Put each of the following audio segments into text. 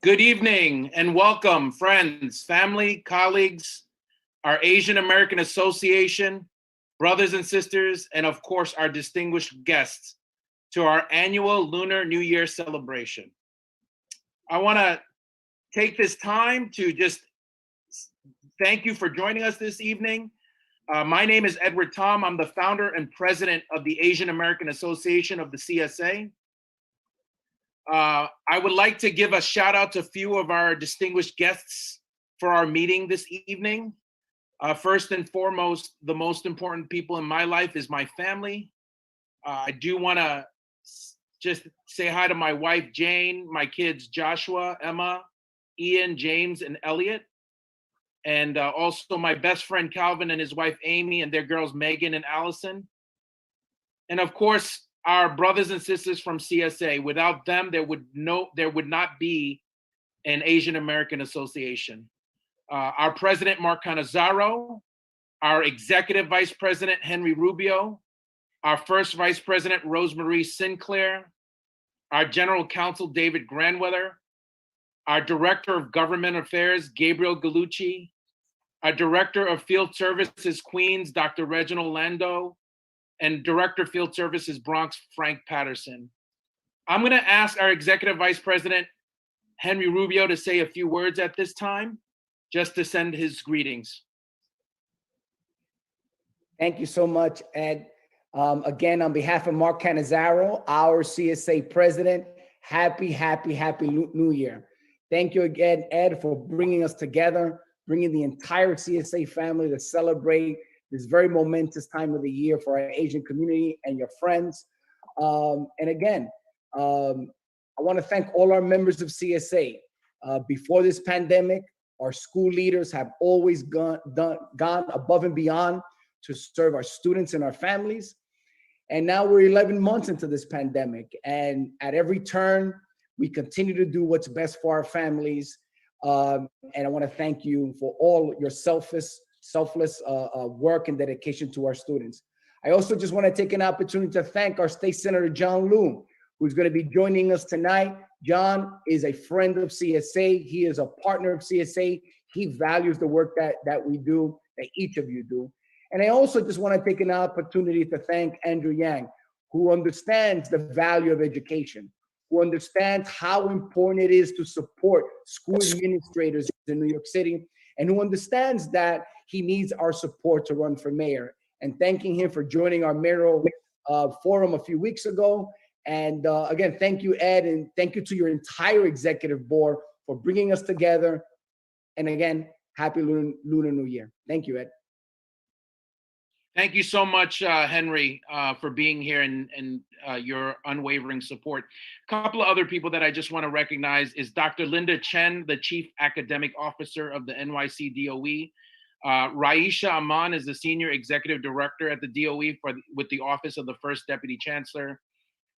Good evening and welcome, friends, family, colleagues, our Asian American Association, brothers and sisters, and of course, our distinguished guests to our annual Lunar New Year celebration. I want to take this time to just thank you for joining us this evening. My name is Edward Tom. I'm the founder and president of the Asian American Association of the CSA. I would like to give a shout out to a few of our distinguished guests for our meeting this evening. First and foremost, the most important people in my life is my family. I do want to just say hi to my wife, Jane, my kids, Joshua, Emma, Ian, James, and Elliot. And also my best friend, Calvin, and his wife, Amy, and their girls, Megan and Allison. And of course, our brothers and sisters from CSA. Without them, there would not be an Asian American Association. Our president, Mark Cannizzaro, our executive vice president, Henry Rubio, our first vice president, Rosemarie Sinclair, our general counsel, David Granweather, our director of government affairs, Gabriel Gallucci, our director of field services, Queens, Dr. Reginald Lando, and Director of Field Services Bronx, Frank Patterson. I'm going to ask our Executive Vice President, Henry Rubio, to say a few words at this time, just to send his greetings. Thank you so much, Ed. Again, on behalf of Mark Cannizzaro, our CSA president, happy New Year. Thank you again, Ed, for bringing us together, bringing the entire CSA family to celebrate this very momentous time of the year for our Asian community and your friends. And again, I want to thank all our members of CSA. Before this pandemic, our school leaders have always gone above and beyond to serve our students and our families. And now we're 11 months into this pandemic. And at every turn, we continue to do what's best for our families. And I want to thank you for all your selfless work and dedication to our students. I also just want to take an opportunity to thank our State Senator John Loon, who's going to be joining us tonight. John is a friend of CSA. He is a partner of CSA. He values the work that we do, that each of you do. And I also just want to take an opportunity to thank Andrew Yang, who understands the value of education, who understands how important it is to support school administrators in New York City, and who understands that he needs our support to run for mayor. And thanking him for joining our mayoral forum a few weeks ago. And again, thank you, Ed, and thank you to your entire executive board for bringing us together. And again, happy Lunar New Year. Thank you, Ed. Thank you so much, Henry, for being here and your unwavering support. A couple of other people that I just want to recognize is Dr. Linda Chen, the Chief Academic Officer of the NYC DOE. Raisha Aman is the Senior Executive Director at the DOE with the Office of the First Deputy Chancellor.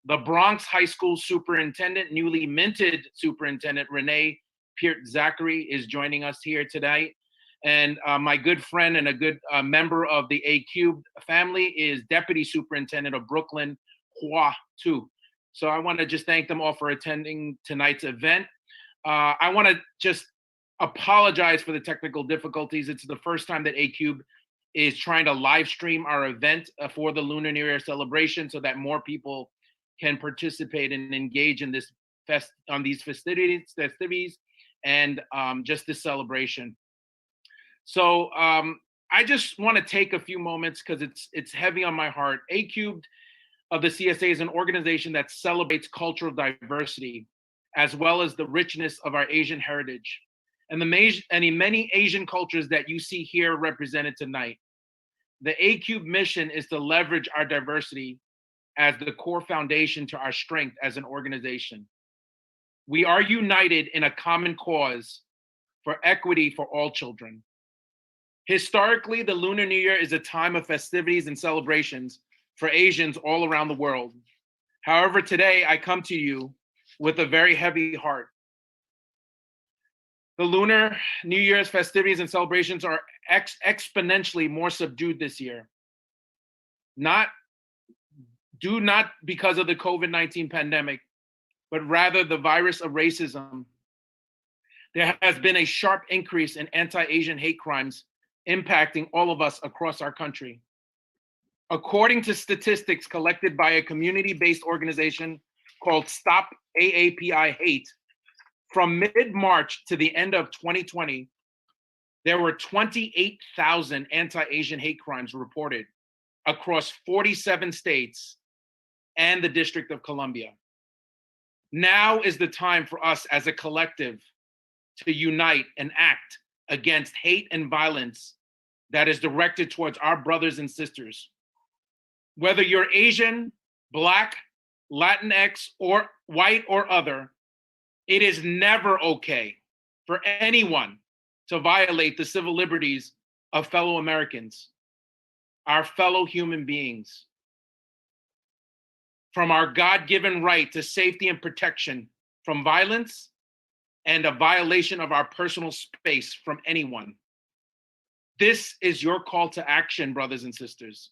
The Bronx High School Superintendent, newly minted Superintendent Renee Peart-Zachary is joining us here tonight. And my good friend and a good member of the A-Cubed family is Deputy Superintendent of Brooklyn, Hua Tu. So I want to just thank them all for attending tonight's event. I want to just apologize for the technical difficulties. It's the first time that A-Cubed is trying to live stream our event for the Lunar New Year celebration so that more people can participate and engage in this these festivities and just this celebration. So I just want to take a few moments because it's heavy on my heart. A-Cubed of the CSA is an organization that celebrates cultural diversity as well as the richness of our Asian heritage and the many Asian cultures that you see here represented tonight. The A-Cubed mission is to leverage our diversity as the core foundation to our strength as an organization. We are united in a common cause for equity for all children. Historically, the Lunar New Year is a time of festivities and celebrations for Asians all around the world. However, today I come to you with a very heavy heart. The Lunar New Year's festivities and celebrations are exponentially more subdued this year. Not because of the COVID-19 pandemic, but rather the virus of racism There has been a sharp increase in anti-Asian hate crimes impacting all of us across our country. According to statistics collected by a community-based organization called Stop AAPI Hate, from mid-March to the end of 2020, there were 28,000 anti-Asian hate crimes reported across 47 states and the District of Columbia. Now is the time for us as a collective to unite and act against hate and violence that is directed towards our brothers and sisters. Whether you're Asian, Black, Latinx, or white or other, it is never okay for anyone to violate the civil liberties of fellow Americans, our fellow human beings. From our God-given right to safety and protection from violence and a violation of our personal space from anyone. This is your call to action, brothers and sisters.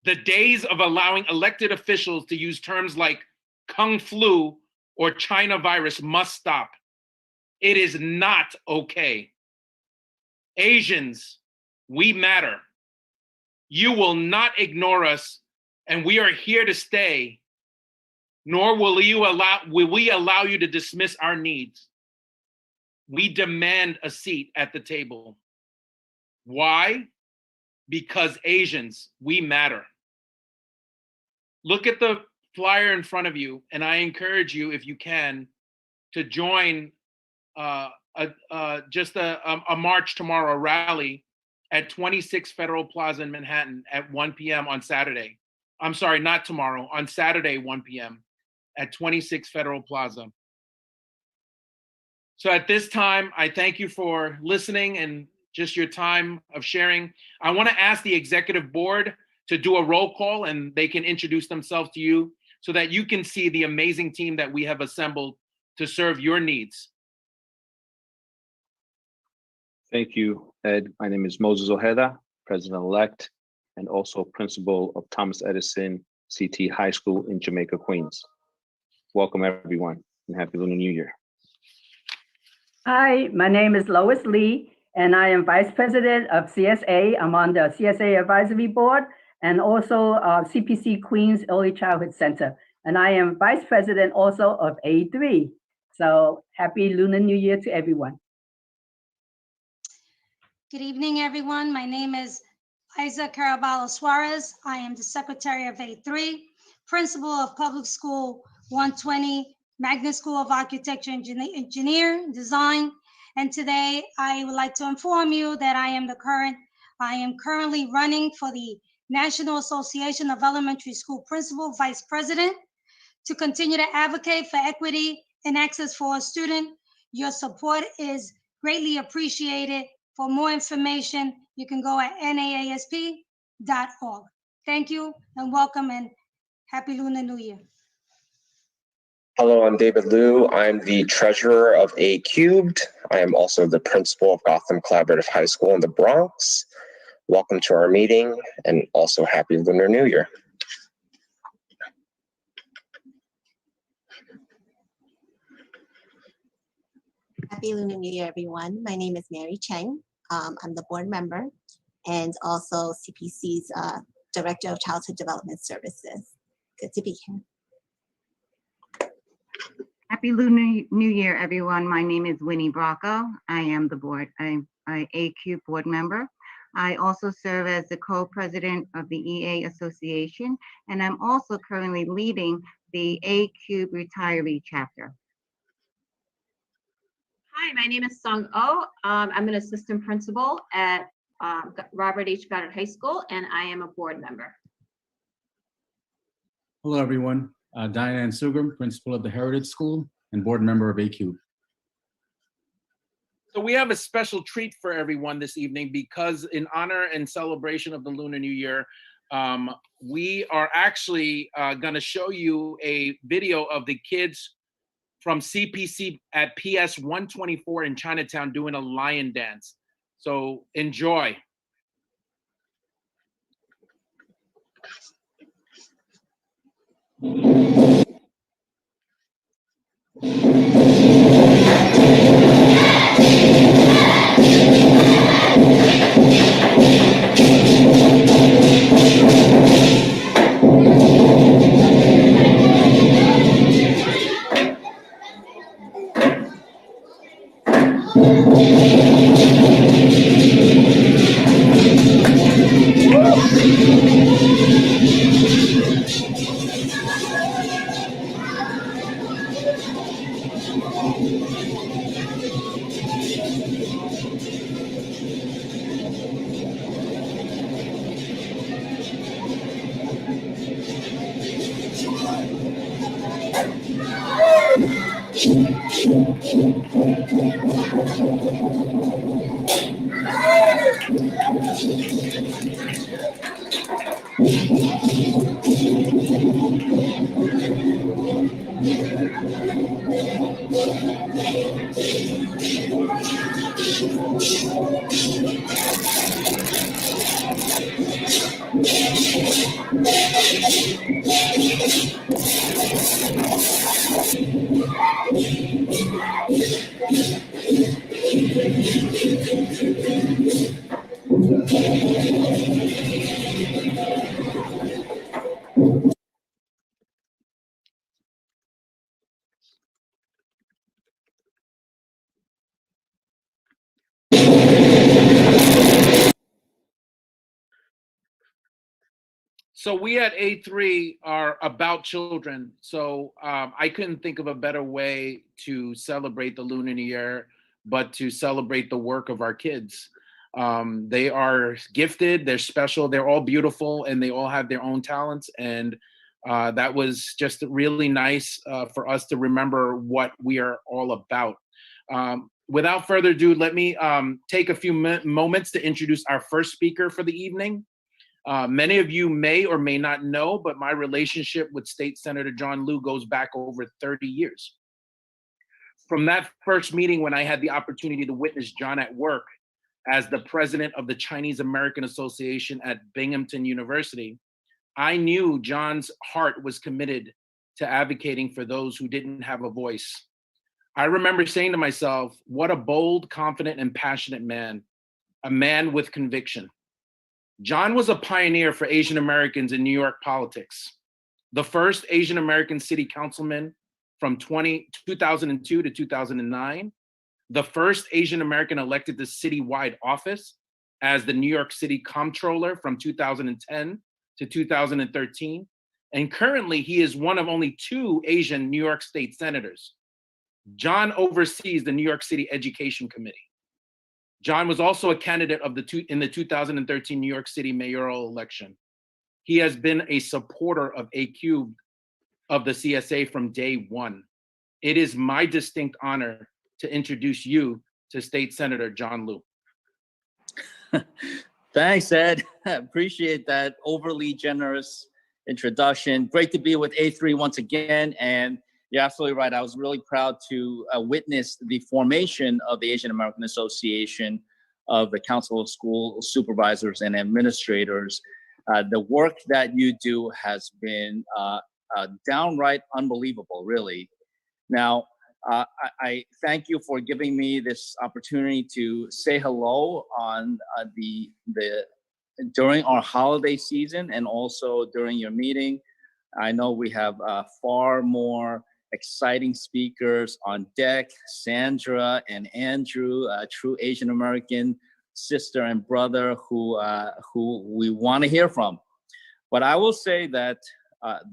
The days of allowing elected officials to use terms like Kung flu or China virus must stop. It is not okay. Asians, we matter. You will not ignore us, and we are here to stay, nor will we allow you to dismiss our needs. We demand a seat at the table. Why? Because Asians, we matter. Look at the flyer in front of you, and I encourage you, if you can, to join just a march tomorrow, a rally at 26 Federal Plaza in Manhattan at 1 p.m. on Saturday. I'm sorry, not tomorrow, on Saturday, 1 p.m. at 26 Federal Plaza. So at this time, I thank you for listening and just your time of sharing. I want to ask the executive board to do a roll call, and they can introduce themselves to you so that you can see the amazing team that we have assembled to serve your needs. Thank you, Ed. My name is Moses Ojeda, President-elect, and also Principal of Thomas Edison CT High School in Jamaica, Queens. Welcome, everyone, and Happy Lunar New Year. Hi, my name is Lois Lee, and I am Vice President of CSA. I'm on the CSA Advisory Board and also CPC Queens Early Childhood Center. And I am Vice President also of A3. So happy Lunar New Year to everyone. Good evening, everyone. My name is Liza Caraballo Suarez. I am the Secretary of A3, Principal of Public School 120, Magnet School of Architecture, Engineer, Design. And today I would like to inform you that I am currently running for the National Association of Elementary School Principal Vice President to continue to advocate for equity and access for our student. Your support is greatly appreciated. For more information, you can go at naasp.org. Thank you and welcome and happy Lunar New Year. Hello, I'm David Liu. I'm the treasurer of A Cubed. I am also the principal of Gotham Collaborative High School in the Bronx. Welcome to our meeting and also happy Lunar New Year. Happy Lunar New Year, everyone. My name is Mary Cheng. I'm the board member and also CPC's Director of Childhood Development Services. Good to be here. Happy Lunar New Year, everyone. My name is Winnie Bracco. I am I'm AQ board member. I also serve as the co-president of the EA Association, and I'm also currently leading the AQ retiree chapter. Hi, my name is Sung Oh. I'm an assistant principal at Robert H. Goddard High School, and I am a board member. Hello, everyone. Diane Sugrum, principal of the Heritage School and board member of AQ. So we have a special treat for everyone this evening because in honor and celebration of the Lunar New Year, we are actually going to show you a video of the kids from CPC at PS 124 in Chinatown doing a lion dance. So enjoy. So we at A3 are about children. So I couldn't think of a better way to celebrate the Lunar New Year, but to celebrate the work of our kids. They are gifted, they're special, they're all beautiful, and they all have their own talents. And that was just really nice for us to remember what we are all about. Without further ado, let me take a few moments to introduce our first speaker for the evening. Many of you may or may not know, but my relationship with State Senator John Liu goes back over 30 years. From that first meeting when I had the opportunity to witness John at work as the president of the Chinese American Association at Binghamton University, I knew John's heart was committed to advocating for those who didn't have a voice. I remember saying to myself, what a bold, confident, and passionate man, a man with conviction. John was a pioneer for Asian Americans in New York politics, the first Asian American city councilman from 2002 to 2009, the first Asian American elected to citywide office as the New York City Comptroller from 2010 to 2013, and currently he is one of only 2 Asian New York State senators. John oversees the New York City Education Committee. John was also a candidate in the 2013 New York City mayoral election. He has been a supporter of A3 of the CSA from day one. It is my distinct honor to introduce you to State Senator John Liu. Thanks, Ed. Appreciate that overly generous introduction. Great to be with A3 once again. And you're absolutely right. I was really proud to witness the formation of the Asian American Association of the Council of School Supervisors and Administrators. The work that you do has been downright unbelievable, really. Now, I thank you for giving me this opportunity to say hello on during our holiday season and also during your meeting. I know we have far more exciting speakers on deck, Sandra and Andrew, a true Asian American sister and brother who we want to hear from. But I will say that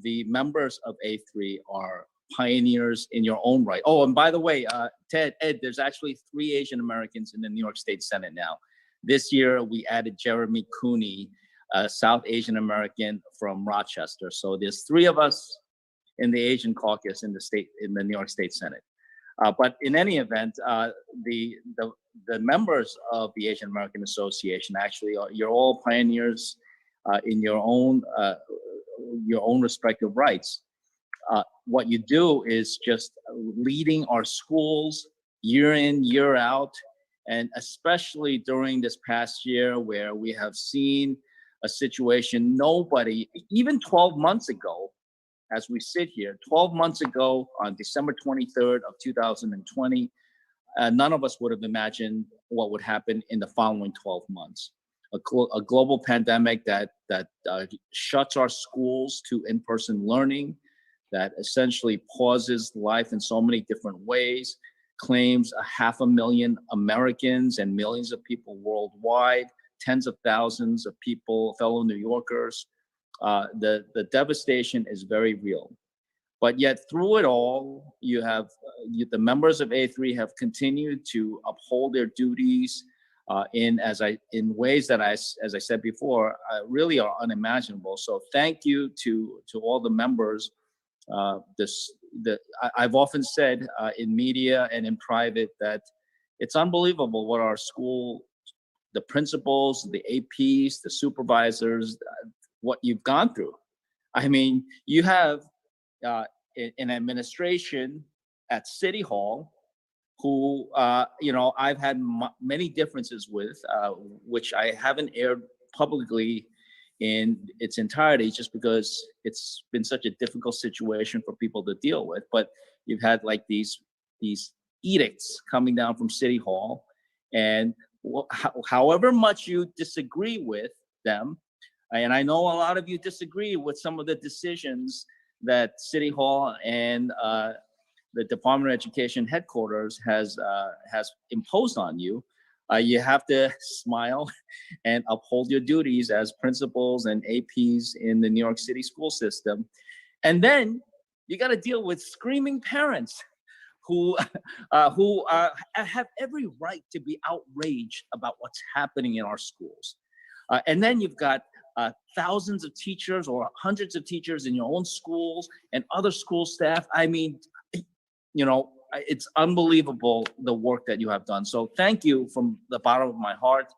the members of A3 are pioneers in your own right. Oh, and by the way, Ed, there's actually 3 Asian Americans in the New York State Senate now. This year, we added Jeremy Cooney, a South Asian American from Rochester. So there's 3 of us in the Asian caucus in the New York State Senate. But in any event, the members of the Asian American Association actually you're all pioneers in your own respective rights. What you do is just leading our schools year in, year out, and especially during this past year where we have seen a situation nobody, even 12 months ago, as we sit here, 12 months ago on December 23rd of 2020, none of us would have imagined what would happen in the following 12 months. A global pandemic that shuts our schools to in-person learning, that essentially pauses life in so many different ways, claims 500,000 Americans and millions of people worldwide, tens of thousands of people, fellow New Yorkers. The devastation is very real. But yet through it all, you have the members of A3 have continued to uphold their duties in ways that, as I said before, really are unimaginable. So thank you to all the members. I've often said in media and in private that it's unbelievable what our school, the principals, the APs, the supervisors, what you've gone through. I mean, you have an administration at City Hall who, I've had many differences with, which I haven't aired publicly in its entirety, just because it's been such a difficult situation for people to deal with. But you've had like these edicts coming down from City Hall, and however much you disagree with them, and I know a lot of you disagree with some of the decisions that City Hall and the Department of Education headquarters has imposed on you, you have to smile and uphold your duties as principals and APs in the New York City school system. And then you got to deal with screaming parents who have every right to be outraged about what's happening in our schools. And then you've got thousands of teachers or hundreds of teachers in your own schools and other school staff. I mean, it's unbelievable the work that you have done. So thank you from the bottom of my heart.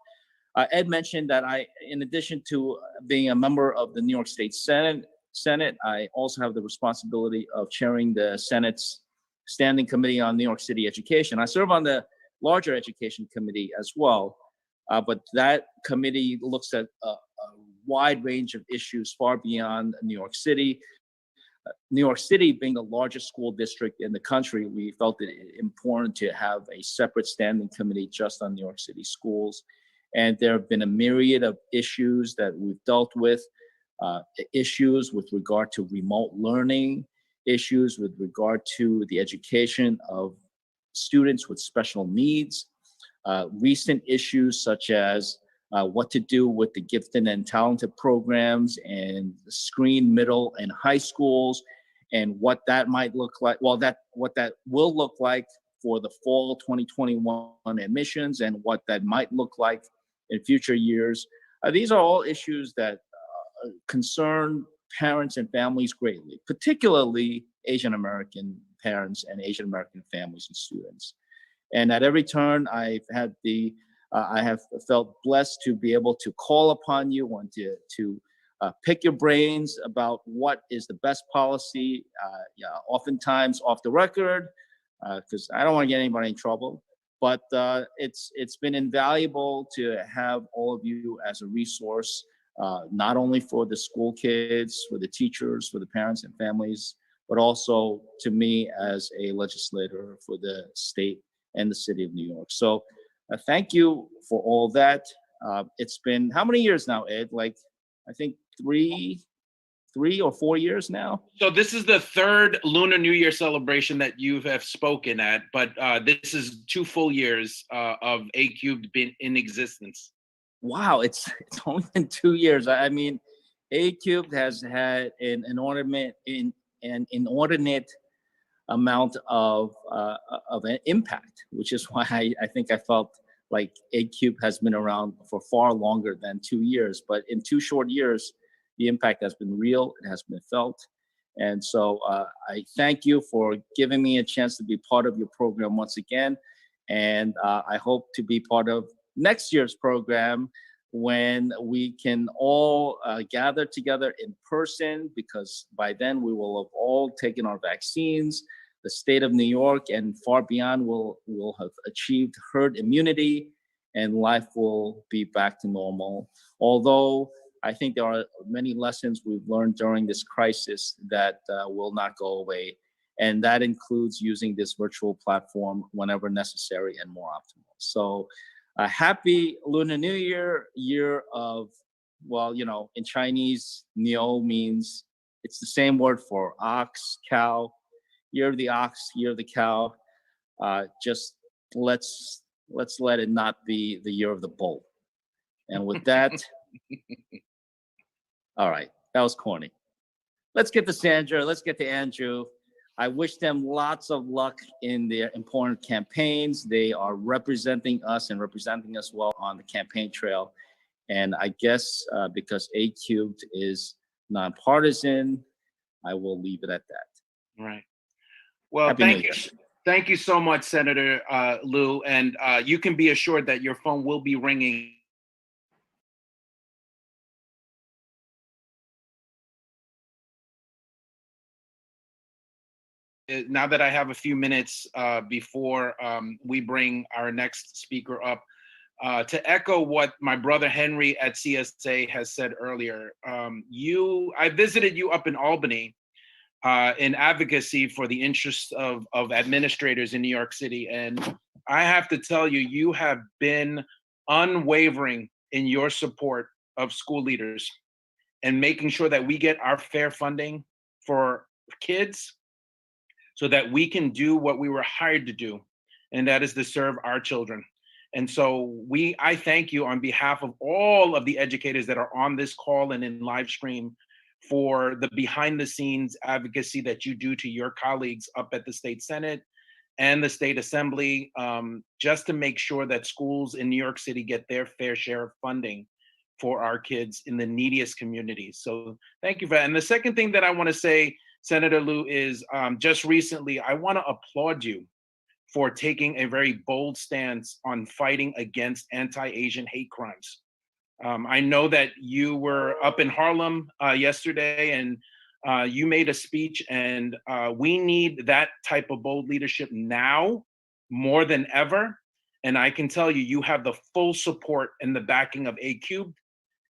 Ed mentioned that in addition to being a member of the New York State Senate, I also have the responsibility of chairing the Senate's Standing Committee on New York City Education. I serve on the larger education committee as well, but that committee looks at a wide range of issues far beyond New York City. New York City being the largest school district in the country, we felt it important to have a separate standing committee just on New York City schools. And there have been a myriad of issues that we've dealt with, issues with regard to remote learning, issues with regard to the education of students with special needs, recent issues such as what to do with the gifted and talented programs and the screen middle and high schools, and what that might look like. Well, what that will look like for the fall 2021 admissions, and what that might look like in future years. These are all issues that concern parents and families greatly, particularly Asian American parents and Asian American families and students. And at every turn, I have felt blessed to be able to call upon you and to pick your brains about what is the best policy, oftentimes off the record, because I don't want to get anybody in trouble. But it's been invaluable to have all of you as a resource, not only for the school kids, for the teachers, for the parents and families, but also to me as a legislator for the state and the city of New York. So thank you for all that. It's been how many years now, Ed? Like, I think three or 4 years now. So this is the third Lunar New Year celebration that you have spoken at, but this is 2 full years of A Cubed being in existence. Wow, it's only been 2 years. I mean, A Cubed has had an inordinate amount of an impact, which is why I think I felt like A Cubed has been around for far longer than 2 years. But in 2 short years, the impact has been real, it has been felt. And so I thank you for giving me a chance to be part of your program once again. And I hope to be part of next year's program when we can all gather together in person, because by then we will have all taken our vaccines. The state of New York and far beyond will have achieved herd immunity, and life will be back to normal. Although I think there are many lessons we've learned during this crisis that will not go away. And that includes using this virtual platform whenever necessary and more optimal. So a happy Lunar New year of, well, in Chinese, Niu means, it's the same word for ox, cow. Year of the ox, year of the cow. just let's let it not be the year of the bull. And with that, all right, that was corny. Let's get to Sandra. Let's get to Andrew. I wish them lots of luck in their important campaigns. They are representing us and representing us well on the campaign trail. And I guess because A Cubed is nonpartisan, I will leave it at that. Right. Well, Happy New Year. Thank you so much, Senator Lou. And you can be assured that your phone will be ringing. Now that I have a few minutes before we bring our next speaker up, to echo what my brother Henry at CSA has said earlier, I visited you up in Albany in advocacy for the interests of administrators in New York City. And I have to tell you, you have been unwavering in your support of school leaders and making sure that we get our fair funding for kids so that we can do what we were hired to do, and that is to serve our children. And so I thank you on behalf of all of the educators that are on this call and in live stream for the behind the scenes advocacy that you do to your colleagues up at the State Senate and the State Assembly, just to make sure that schools in New York City get their fair share of funding for our kids in the neediest communities. So thank you for that. And the second thing that I want to say, Senator Lou, is just recently, I want to applaud you for taking a very bold stance on fighting against anti-Asian hate crimes. I know that you were up in Harlem yesterday and you made a speech, and we need that type of bold leadership now more than ever. And I can tell you, you have the full support and the backing of A Cubed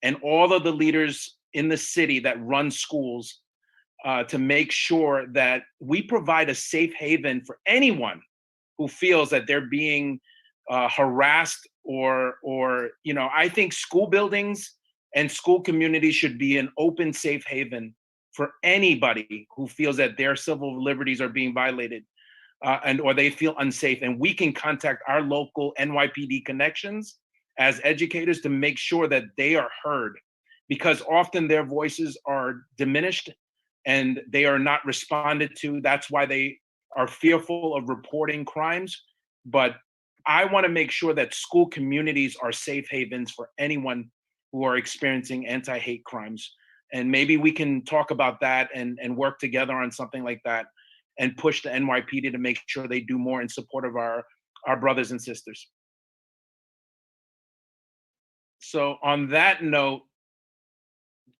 and all of the leaders in the city that run schools to make sure that we provide a safe haven for anyone who feels that they're being harassed or I think school buildings and school communities should be an open, safe haven for anybody who feels that their civil liberties are being violated or they feel unsafe. And we can contact our local NYPD connections as educators to make sure that they are heard, because often their voices are diminished and they are not responded to. That's why they are fearful of reporting crimes. But I want to make sure that school communities are safe havens for anyone who are experiencing anti-hate crimes. And maybe we can talk about that and work together on something like that and push the NYPD to make sure they do more in support of our brothers and sisters. So on that note,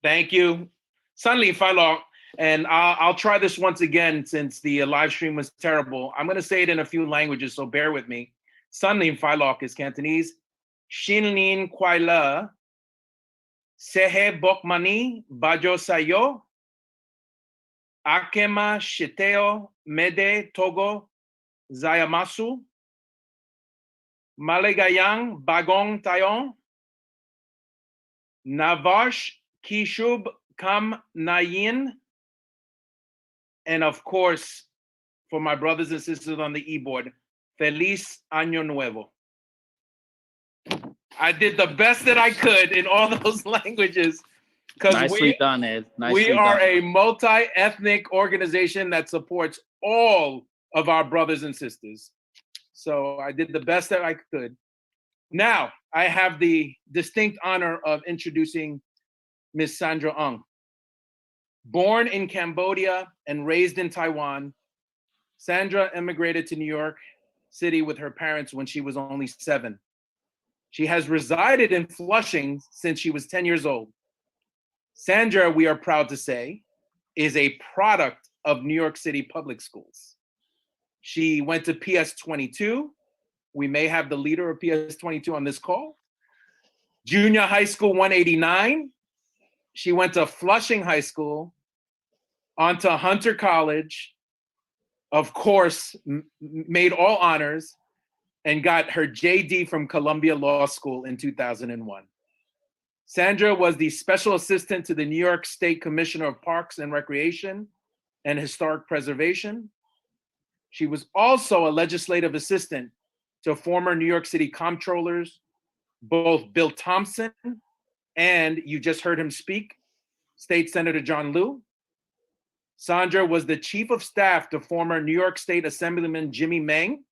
thank you. Suddenly, Falok, and I'll try this once again since the live stream was terrible. I'm going to say it in a few languages, so bear with me. Sunlim Falok is Cantonese. Shinlin Kwaila Sehe Bokmani Bajo Sayo Akema Shiteo Mede Togo Zayamasu Malegayang Bagong Tayon Navash Kishub Kam Nayin. And of course, for my brothers and sisters on the e-board, Feliz Año Nuevo. I did the best that I could in all those languages because Nicely done, Ed. We are a multi-ethnic organization that supports all of our brothers and sisters. So I did the best that I could. Now, I have the distinct honor of introducing Ms. Sandra Ung. Born in Cambodia and raised in Taiwan, Sandra immigrated to New York City with her parents when she was only 7. She has resided in Flushing since she was 10 years old. Sandra, we are proud to say, is a product of New York City public schools. She went to PS 22. We may have the leader of PS 22 on this call. Junior High School 189. She went to Flushing High School, onto Hunter College, of course, made all honors, and got her JD from Columbia Law School in 2001. Sandra was the special assistant to the New York State Commissioner of Parks and Recreation and Historic Preservation. She was also a legislative assistant to former New York City comptrollers, both Bill Thompson and, you just heard him speak, State Senator John Liu. Sandra was the chief of staff to former New York State Assemblyman Jimmy Meng.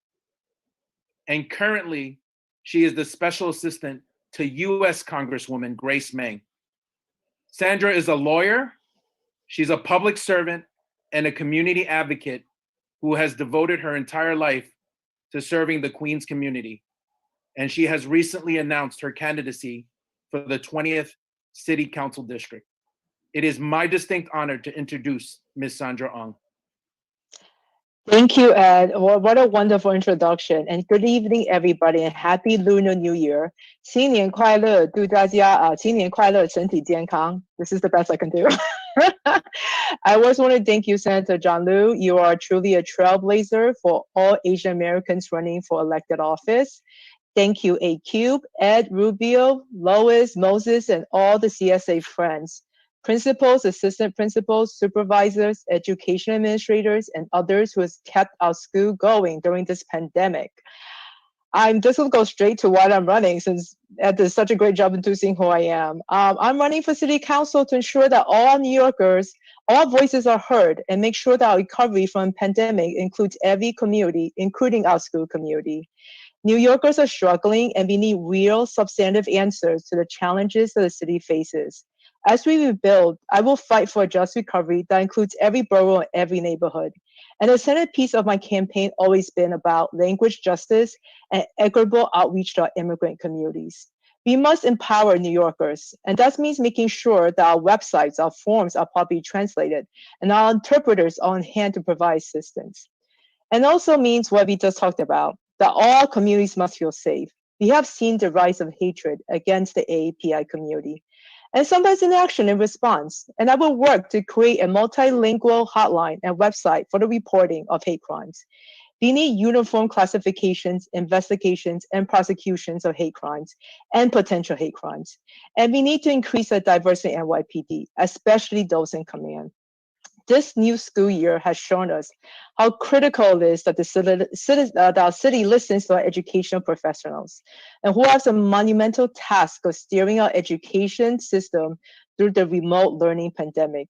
And currently, she is the special assistant to US Congresswoman Grace Meng. Sandra is a lawyer, she's a public servant, and a community advocate who has devoted her entire life to serving the Queens community. And she has recently announced her candidacy for the 20th City Council District. It is my distinct honor to introduce Ms. Sandra Ong. Thank you, Ed. Well, what a wonderful introduction. And good evening, everybody, and happy Lunar New Year. 新年快乐，祝大家新年快乐，身体健康. This is the best I can do. I always want to thank you, Senator John Liu. You are truly a trailblazer for all Asian Americans running for elected office. Thank you, A-Cube, Ed, Rubio, Lois, Moses, and all the CSA friends. Principals, assistant principals, supervisors, education administrators, and others who has kept our school going during this pandemic. I'm just gonna go straight to what I'm running since Ed did such a great job introducing who I am. I'm running for city council to ensure that all New Yorkers, all voices are heard and make sure that our recovery from pandemic includes every community, including our school community. New Yorkers are struggling and we need real substantive answers to the challenges that the city faces. As we rebuild, I will fight for a just recovery that includes every borough and every neighborhood. And the centerpiece of my campaign always been about language justice and equitable outreach to our immigrant communities. We must empower New Yorkers, and that means making sure that our websites, our forms are properly translated, and our interpreters are on hand to provide assistance. And also means what we just talked about, that all communities must feel safe. We have seen the rise of hatred against the AAPI community, and sometimes inaction in response. And I will work to create a multilingual hotline and website for the reporting of hate crimes. We need uniform classifications, investigations, and prosecutions of hate crimes and potential hate crimes. And we need to increase the diversity in NYPD, especially those in command. This new school year has shown us how critical it is that our city listens to our educational professionals and who have the monumental task of steering our education system through the remote learning pandemic.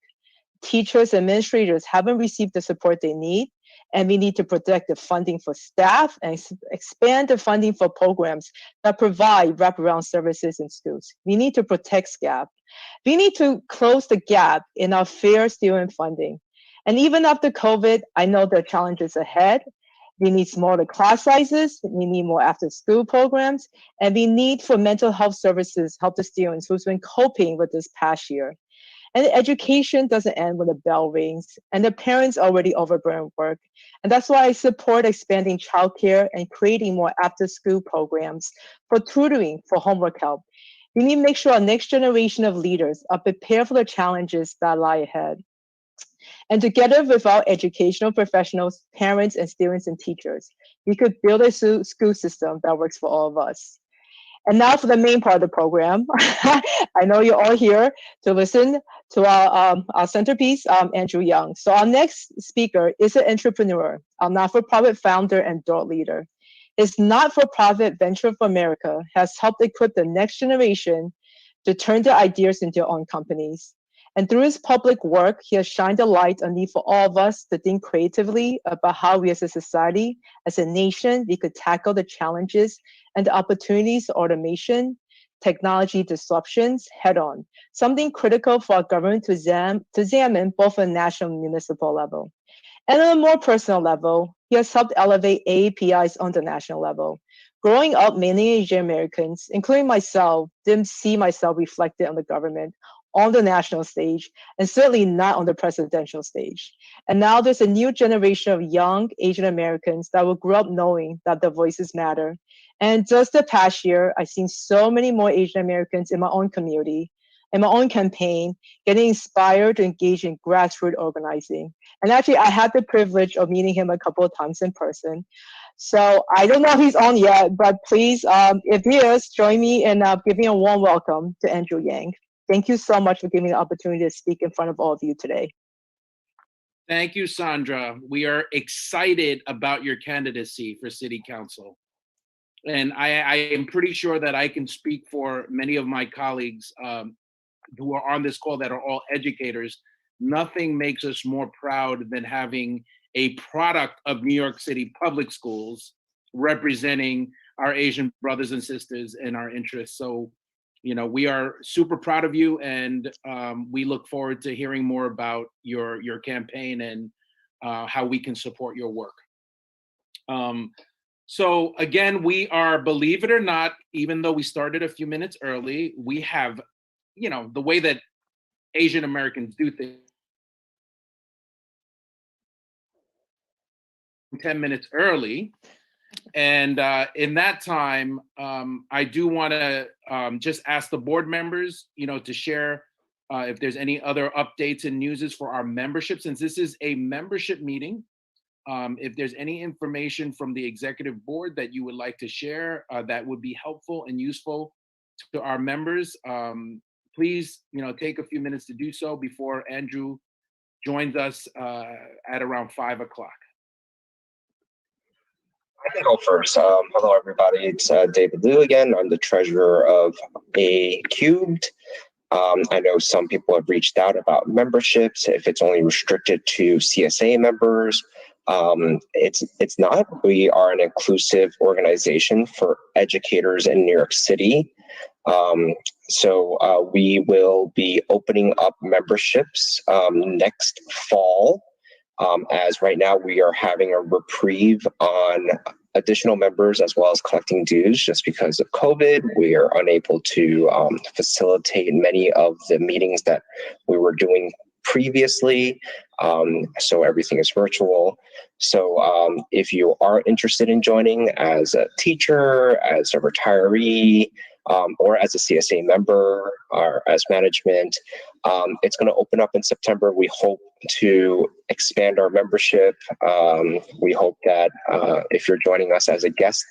Teachers and administrators haven't received the support they need, and we need to protect the funding for staff and expand the funding for programs that provide wraparound services in schools. We need to protect SCAP. We need to close the gap in our fair student funding. And even after COVID, I know there are challenges ahead. We need smaller class sizes, we need more after-school programs, and we need for mental health services help the students who's been coping with this past year. And education doesn't end when the bell rings, and the parents already overburdened work. And that's why I support expanding childcare and creating more after-school programs for tutoring, for homework help. We need to make sure our next generation of leaders are prepared for the challenges that lie ahead. And together with our educational professionals, parents, and students and teachers, we could build a school system that works for all of us. And now for the main part of the program. I know you're all here to listen to our centerpiece, Andrew Young. So our next speaker is an entrepreneur, a not-for-profit founder and thought leader. His not-for-profit Venture for America has helped equip the next generation to turn their ideas into their own companies. And through his public work, he has shined a light on the need for all of us to think creatively about how we as a society, as a nation, we could tackle the challenges and the opportunities of automation, technology disruptions head on, something critical for our government to examine both on a national and municipal level. And on a more personal level, he has helped elevate AAPIs on the national level. Growing up, many Asian Americans, including myself, didn't see myself reflected on the government, on the national stage, and certainly not on the presidential stage. And now there's a new generation of young Asian Americans that will grow up knowing that their voices matter. And just the past year, I've seen so many more Asian Americans in my own community, in my own campaign, getting inspired to engage in grassroots organizing. And actually, I had the privilege of meeting him a couple of times in person. So I don't know if he's on yet, but please, if he is, join me in giving a warm welcome to Andrew Yang. Thank you so much for giving me the opportunity to speak in front of all of you today. Thank you, Sandra. We are excited about your candidacy for City Council. And I am pretty sure that I can speak for many of my colleagues who are on this call that are all educators. Nothing makes us more proud than having a product of New York City public schools representing our Asian brothers and sisters and our interests. So, we are super proud of you, and we look forward to hearing more about your campaign and how we can support your work. So again, we are, believe it or not, even though we started a few minutes early, we have, the way that Asian Americans do things, 10 minutes early. And in that time, I do want to just ask the board members, to share if there's any other updates and newses for our membership, since this is a membership meeting. If there's any information from the executive board that you would like to share that would be helpful and useful to our members, please, take a few minutes to do so before Andrew joins us at around 5 o'clock. I can go first. Hello, everybody. It's David Liu again. I'm the treasurer of A Cubed. I know some people have reached out about memberships, if it's only restricted to CSA members. It's not. We are an inclusive organization for educators in New York City. So we will be opening up memberships next fall. As right now we are having a reprieve on additional members as well as collecting dues just because of COVID. We are unable to facilitate many of the meetings that we were doing previously. So everything is virtual. So if you are interested in joining as a teacher, as a retiree, or as a CSA member or as management, it's going to open up in September. We hope to expand our membership. We hope that if you're joining us as a guest,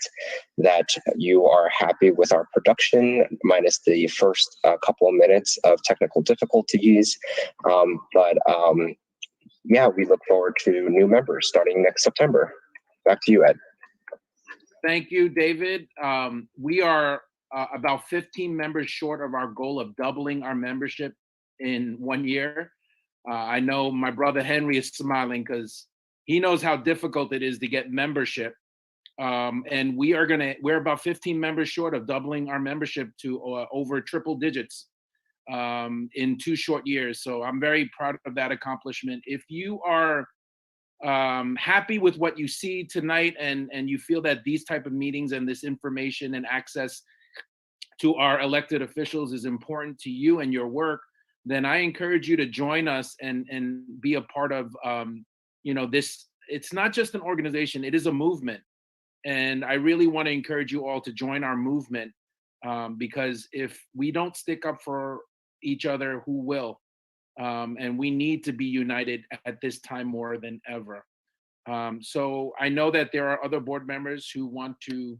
that you are happy with our production, minus the first couple of minutes of technical difficulties. Yeah, we look forward to new members starting next September. Back to you, Ed. Thank you, David. We are about 15 members short of our goal of doubling our membership in 1 year. I know my brother Henry is smiling because he knows how difficult it is to get membership. And we're about 15 members short of doubling our membership to over triple digits in 2 short years. So I'm very proud of that accomplishment. If you are happy with what you see tonight and you feel that these type of meetings and this information and access to our elected officials is important to you and your work, then I encourage you to join us and be a part of this. It's not just an organization, it is a movement. And I really want to encourage you all to join our movement because if we don't stick up for each other, who will? And we need to be united at this time more than ever. So I know that there are other board members who want to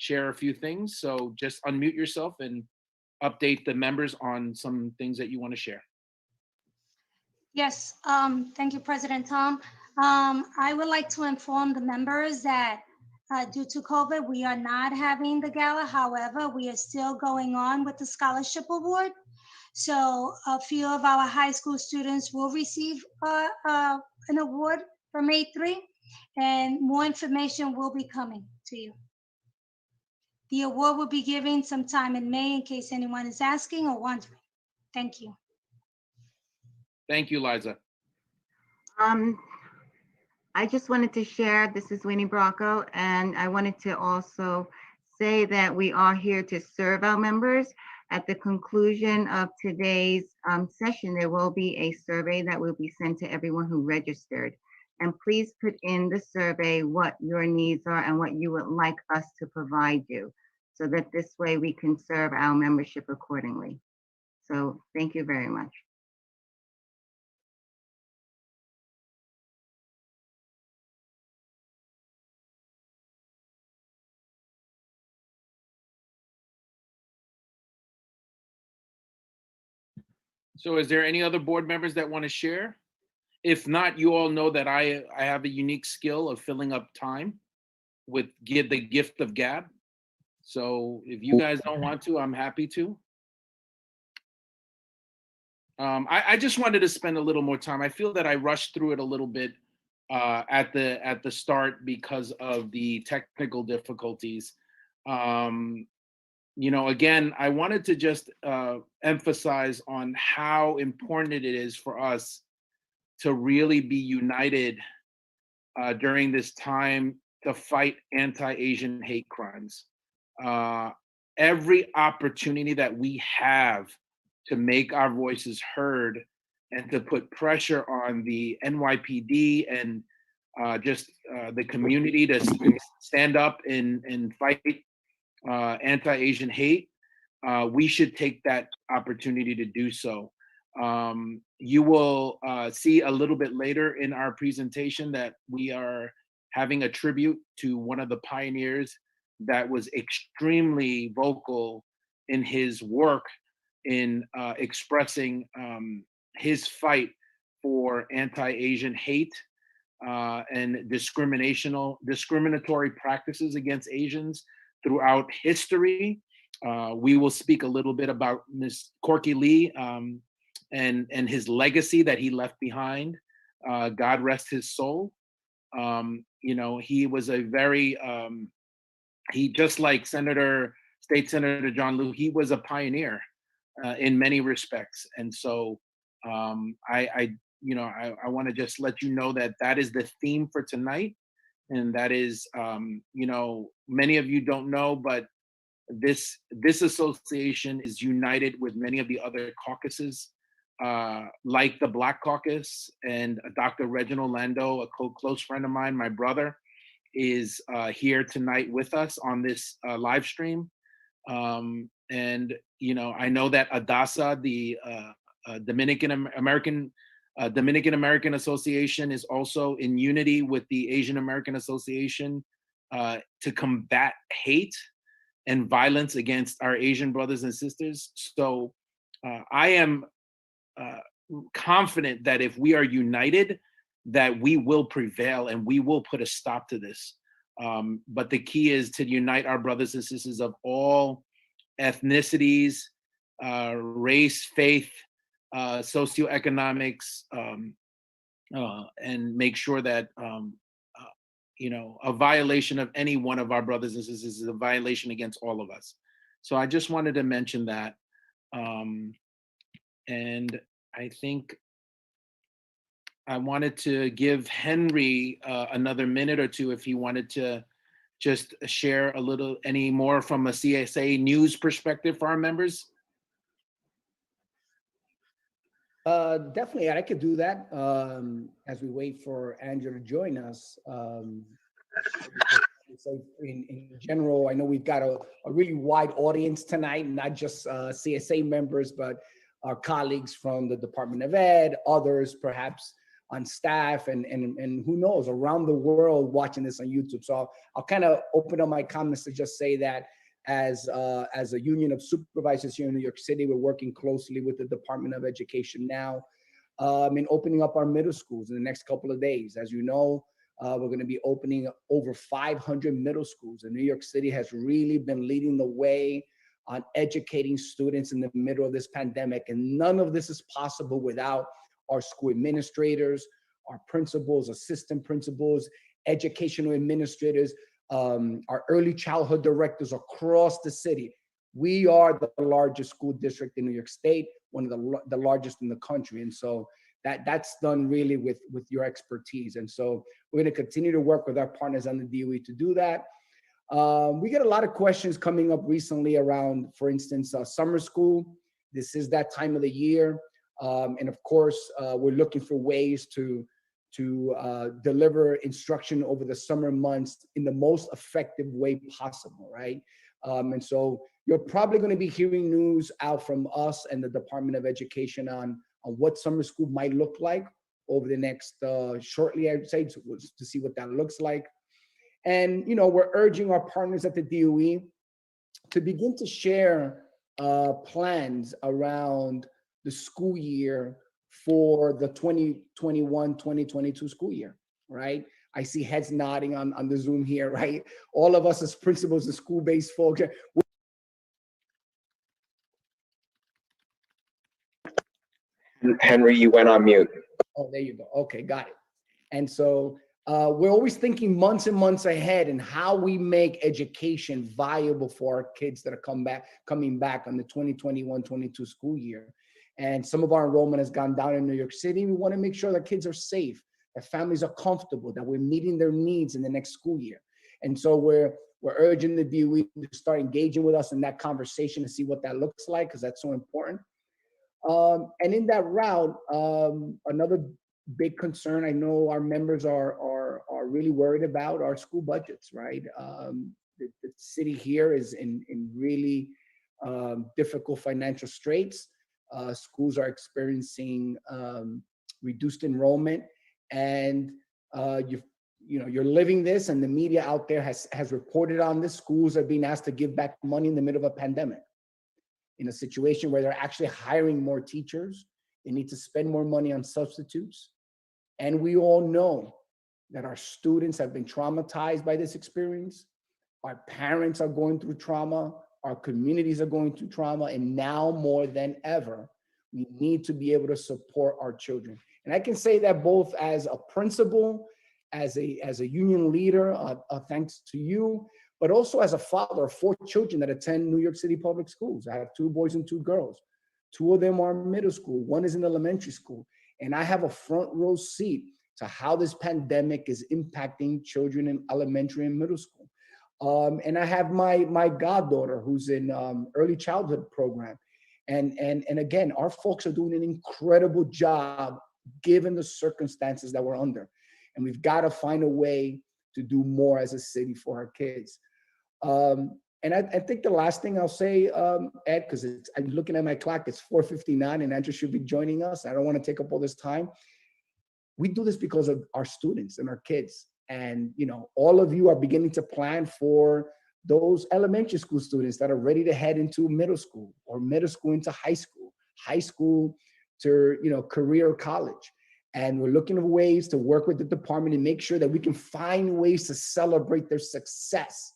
share a few things. So just unmute yourself and update the members on some things that you want to share. Yes, thank you, President Tom. I would like to inform the members that due to COVID, we are not having the gala. However, we are still going on with the scholarship award. So a few of our high school students will receive an award for May 3, and more information will be coming to you. The award will be given sometime in May in case anyone is asking or wondering. Thank you. Thank you, Liza. I just wanted to share, this is Winnie Bracco, and I wanted to also say that we are here to serve our members. At the conclusion of today's session, there will be a survey that will be sent to everyone who registered. And please put in the survey what your needs are and what you would like us to provide you, so that this way we can serve our membership accordingly. So thank you very much. So is there any other board members that want to share? If not, you all know that I have a unique skill of filling up time with the gift of gab. So if you guys don't want to, I'm happy to. I just wanted to spend a little more time. I feel that I rushed through it a little bit at the start because of the technical difficulties. You know, again, I wanted to just emphasize on how important it is for us to really be united during this time to fight anti-Asian hate crimes. Every opportunity that we have to make our voices heard and to put pressure on the NYPD and the community to stand up and fight anti-Asian hate, we should take that opportunity to do so. You will see a little bit later in our presentation that we are having a tribute to one of the pioneers that was extremely vocal in his work in expressing his fight for anti-Asian hate and discriminatory practices against Asians throughout history. We will speak a little bit about Ms. Corky Lee and his legacy that he left behind. God rest his soul. You know, he was a very, he just like State Senator John Liu, he was a pioneer in many respects. And so I want to just let you know that that is the theme for tonight. And that is, you know, many of you don't know, but this association is united with many of the other caucuses, like the Black Caucus, and Dr. Reginald Lando, a close friend of mine, my brother, is here tonight with us on this live stream. And, you know, I know that ADASA, the Dominican American Association, is also in unity with the Asian American Association to combat hate and violence against our Asian brothers and sisters. So I am confident that if we are united, that we will prevail and we will put a stop to this. But the key is to unite our brothers and sisters of all ethnicities, race, faith, socioeconomics, and make sure that you know, a violation of any one of our brothers and sisters is a violation against all of us. So I just wanted to mention that. And I think I wanted to give Henry another minute or two if he wanted to just share a little, any more from a CSA news perspective for our members. Definitely, I could do that as we wait for Andrew to join us. So in general, I know we've got a really wide audience tonight, not just CSA members, but our colleagues from the Department of Ed, others perhaps on staff, and who knows, around the world watching this on YouTube. So I'll kind of open up my comments to just say that as a union of supervisors here in New York City, we're working closely with the Department of Education now in opening up our middle schools in the next couple of days. As you know, we're going to be opening over 500 middle schools, and New York City has really been leading the way on educating students in the middle of this pandemic. And none of this is possible without our school administrators, our principals, assistant principals, educational administrators, our early childhood directors across the city. We are the largest school district in New York State, one of the largest in the country. And so that's done really with your expertise. And so we're going to continue to work with our partners on the DOE to do that. We get a lot of questions coming up recently around, for instance, summer school. This is that time of the year. And of course, we're looking for ways to deliver instruction over the summer months in the most effective way possible, right? And so you're probably going to be hearing news out from us and the Department of Education on what summer school might look like over the next shortly, I would say, to see what that looks like. And, you know, we're urging our partners at the DOE to begin to share plans around the school year for the 2021-2022 school year, right? I see heads nodding on the Zoom here, right? All of us as principals and school-based folks. Henry, you went on mute. Oh, there you go. Okay, got it. And so we're always thinking months and months ahead and how we make education viable for our kids that are coming back on the 2021-22 school year. And some of our enrollment has gone down in New York City. We want to make sure that kids are safe, that families are comfortable, that we're meeting their needs in the next school year. And so we're urging the DOE to start engaging with us in that conversation to see what that looks like, because that's so important. And in that route, another big concern I know our members are really worried about are school budgets, right? The city here is in really difficult financial straits. Schools are experiencing reduced enrollment, and you're living this, and the media out there has reported on this. Schools are being asked to give back money in the middle of a pandemic, in a situation where they're actually hiring more teachers. They need to spend more money on substitutes. And we all know that our students have been traumatized by this experience. Our parents are going through trauma. Our communities are going through trauma. And now more than ever, we need to be able to support our children. And I can say that both as a principal, as a union leader, thanks to you, but also as a father of 4 children that attend New York City public schools. I have 2 boys and 2 girls. 2 of them are middle school, 1 is in elementary school. And I have a front row seat to how this pandemic is impacting children in elementary and middle school. And I have my goddaughter who's in early childhood program. And again, our folks are doing an incredible job given the circumstances that we're under. And we've got to find a way to do more as a city for our kids. And I think the last thing I'll say, Ed, because I'm looking at my clock, it's 4:59 and Andrew should be joining us. I don't want to take up all this time. We do this because of our students and our kids. And all of you are beginning to plan for those elementary school students that are ready to head into middle school, or middle school into high school to career college. And we're looking for ways to work with the department and make sure that we can find ways to celebrate their success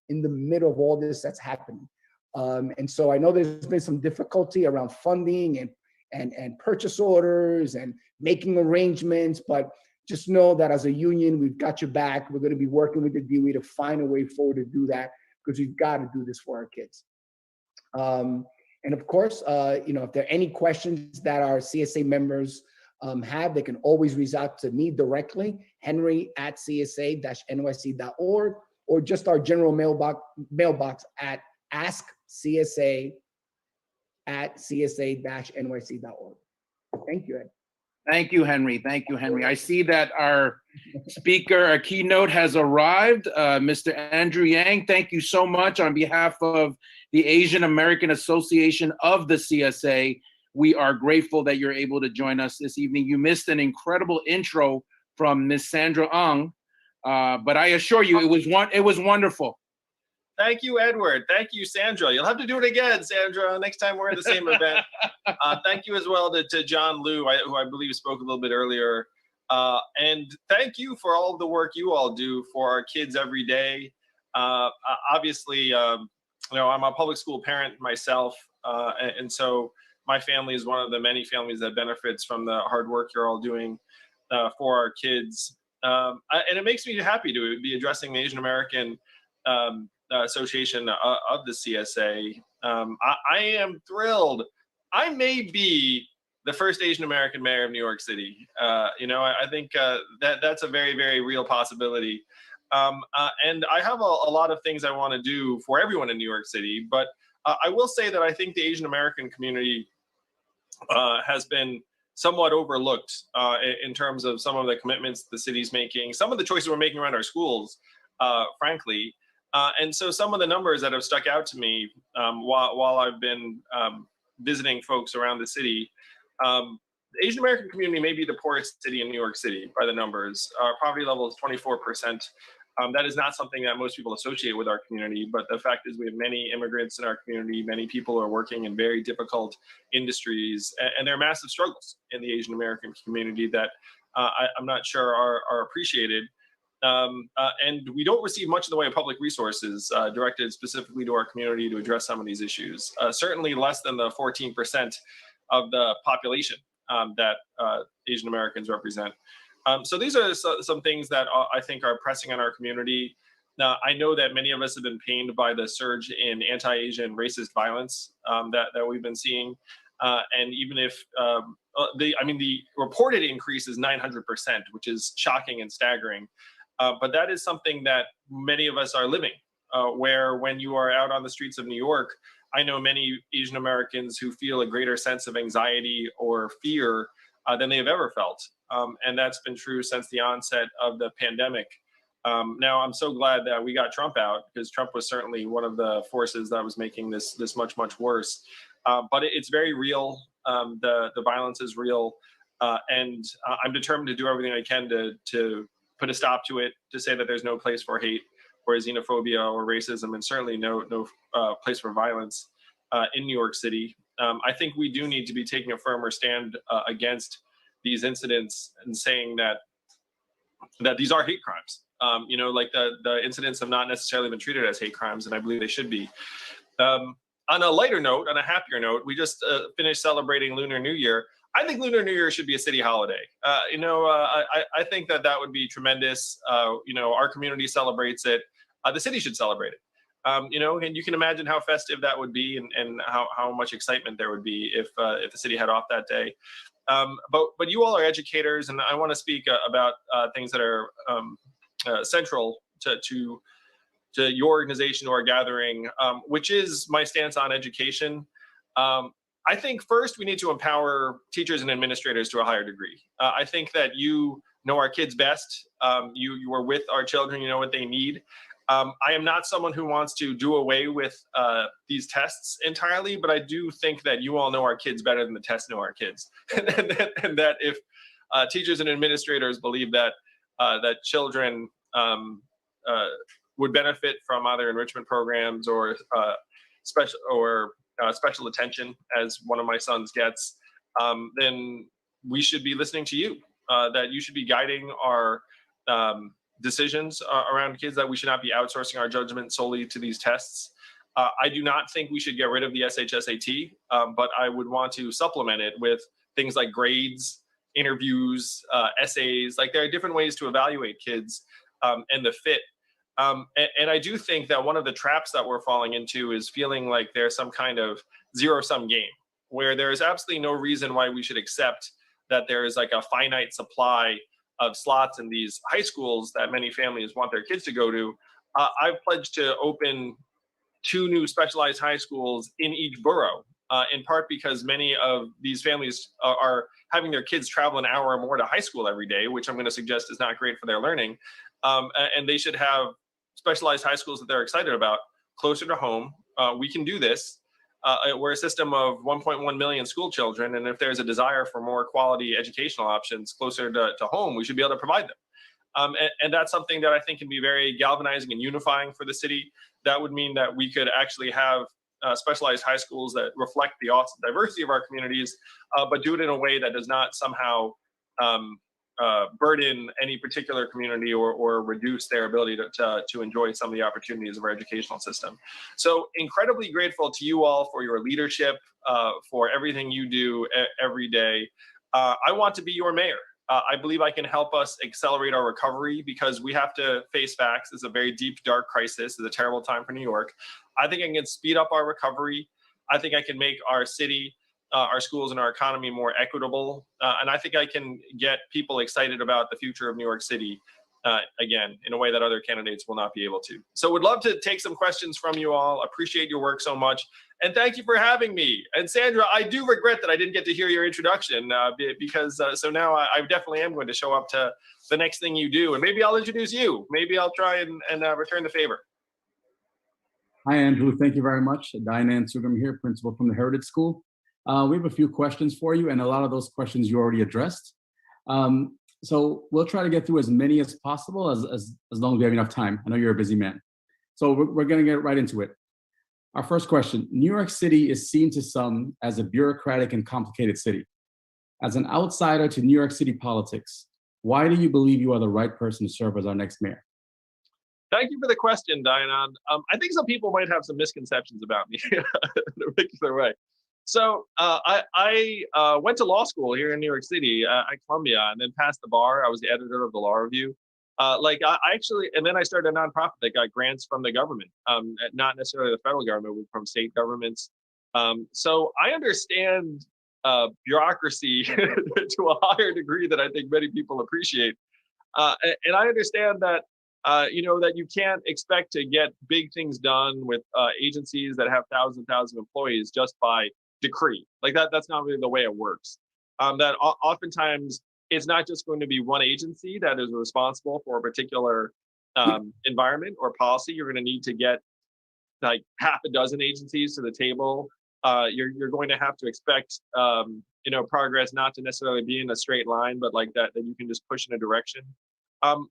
in the middle of all this that's happening. And so I know there's been some difficulty around funding and purchase orders and making arrangements, but just know that as a union, we've got your back. We're going to be working with the DOE to find a way forward to do that, because we've got to do this for our kids. And of course, if there are any questions that our CSA members have, they can always reach out to me directly, henry@csa-nyc.org, or just our general mailbox at askcsa@csa-nyc.org. Thank you, Ed. Thank you, Henry. Thank you, Henry. I see that our speaker, our keynote has arrived. Mr. Andrew Yang, thank you so much on behalf of the Asian American Association of the CSA. We are grateful that you're able to join us this evening. You missed an incredible intro from Miss Sandra Ung, but I assure you, it was wonderful. Thank you, Edward. Thank you, Sandra. You'll have to do it again, Sandra, next time we're at the same event. Thank you as well to John Liu, who I believe spoke a little bit earlier. And thank you for all of the work you all do for our kids every day. Obviously, I'm a public school parent myself, and so my family is one of the many families that benefits from the hard work you're all doing for our kids. And it makes me happy to be addressing the Asian American Association of the CSA. I am thrilled. I may be the first Asian American mayor of New York City. I think that's a very, very real possibility. And I have a lot of things I want to do for everyone in New York City, but I will say that I think the Asian American community has been somewhat overlooked in terms of some of the commitments the city's making, some of the choices we're making around our schools, frankly. And so some of the numbers that have stuck out to me while I've been visiting folks around the city, the Asian American community may be the poorest city in New York City by the numbers. Our poverty level is 24%. That is not something that most people associate with our community, but the fact is we have many immigrants in our community. Many people are working in very difficult industries, and there are massive struggles in the Asian American community that I'm not sure are appreciated. And we don't receive much in the way of public resources directed specifically to our community to address some of these issues. Certainly less than the 14% of the population that Asian Americans represent. So these are some things that I think are pressing on our community. Now, I know that many of us have been pained by the surge in anti-Asian racist violence that we've been seeing. And even if the reported increase is 900%, which is shocking and staggering. But that is something that many of us are living, where when you are out on the streets of New York, I know many Asian Americans who feel a greater sense of anxiety or fear than they have ever felt. And that's been true since the onset of the pandemic. Now, I'm so glad that we got Trump out, because Trump was certainly one of the forces that was making this much, much worse. But it's very real. The violence is real. And I'm determined to do everything I can to put a stop to it, to say that there's no place for hate or xenophobia or racism, and certainly no place for violence in New York City. I think we do need to be taking a firmer stand against these incidents and saying that these are hate crimes. Like the incidents have not necessarily been treated as hate crimes, and I believe they should be. On a lighter note, on a happier note, we just finished celebrating Lunar New Year. I think Lunar New Year should be a city holiday. I think that would be tremendous. Our community celebrates it. The city should celebrate it. And you can imagine how festive that would be, and how much excitement there would be if the city had off that day. But you all are educators, and I want to speak about things that are central to your organization or gathering, which is my stance on education. I think first we need to empower teachers and administrators to a higher degree. I think that you know our kids best. You are with our children, you know what they need. I am not someone who wants to do away with these tests entirely, but I do think that you all know our kids better than the tests know our kids. and that if teachers and administrators believe that children would benefit from either enrichment programs or special attention, as one of my sons gets, then we should be listening to you, that you should be guiding our decisions around kids, that we should not be outsourcing our judgment solely to these tests. I do not think we should get rid of the SHSAT, but I would want to supplement it with things like grades, interviews, essays. Like, there are different ways to evaluate kids and the fit. And I do think that one of the traps that we're falling into is feeling like there's some kind of zero-sum game, where there is absolutely no reason why we should accept that there is like a finite supply of slots in these high schools that many families want their kids to go to. I've pledged to open 2 new specialized high schools in each borough, in part because many of these families are having their kids travel an hour or more to high school every day, which I'm going to suggest is not great for their learning. And they should have specialized high schools that they're excited about closer to home. We can do this. We're a system of 1.1 million school children, and if there's a desire for more quality educational options closer to home, we should be able to provide them. And that's something that I think can be very galvanizing and unifying for the city. That would mean that we could actually have specialized high schools that reflect the awesome diversity of our communities, but do it in a way that does not somehow burden any particular community or reduce their ability to enjoy some of the opportunities of our educational system. So incredibly grateful to you all for your leadership, for everything you do every day. I want to be your mayor. I believe I can help us accelerate our recovery, because we have to face facts. It's a very deep, dark crisis. It's a terrible time for New York. I think I can speed up our recovery. I think I can make our city, our schools, and our economy more equitable. And I think I can get people excited about the future of New York City, again, in a way that other candidates will not be able to. So would love to take some questions from you all. Appreciate your work so much. And thank you for having me. And Sandra, I do regret that I didn't get to hear your introduction, because so now I definitely am going to show up to the next thing you do. And maybe I'll introduce you. Maybe I'll try and return the favor. Hi, Andrew. Thank you very much. Diane Sugam here, principal from the Heritage School. We have a few questions for you, and a lot of those questions you already addressed. So we'll try to get through as many as possible as long as we have enough time. I know you're a busy man. So we're going to get right into it. Our first question: New York City is seen to some as a bureaucratic and complicated city. As an outsider to New York City politics, why do you believe you are the right person to serve as our next mayor? Thank you for the question, Diane. I think some people might have some misconceptions about me in a particular way. So I went to law school here in New York City at Columbia, and then passed the bar. I was the editor of the Law Review. I actually, and then I started a nonprofit that got grants from the government, not necessarily the federal government, but from state governments. So I understand bureaucracy to a higher degree than I think many people appreciate. And I understand that, that you can't expect to get big things done with agencies that have thousands of employees just by decree. Like that's not really the way it works. That oftentimes it's not just going to be one agency that is responsible for a particular environment or policy. You're going to need to get like half a dozen agencies to the table. You're going to have to expect progress not to necessarily be in a straight line, but like that you can just push in a direction.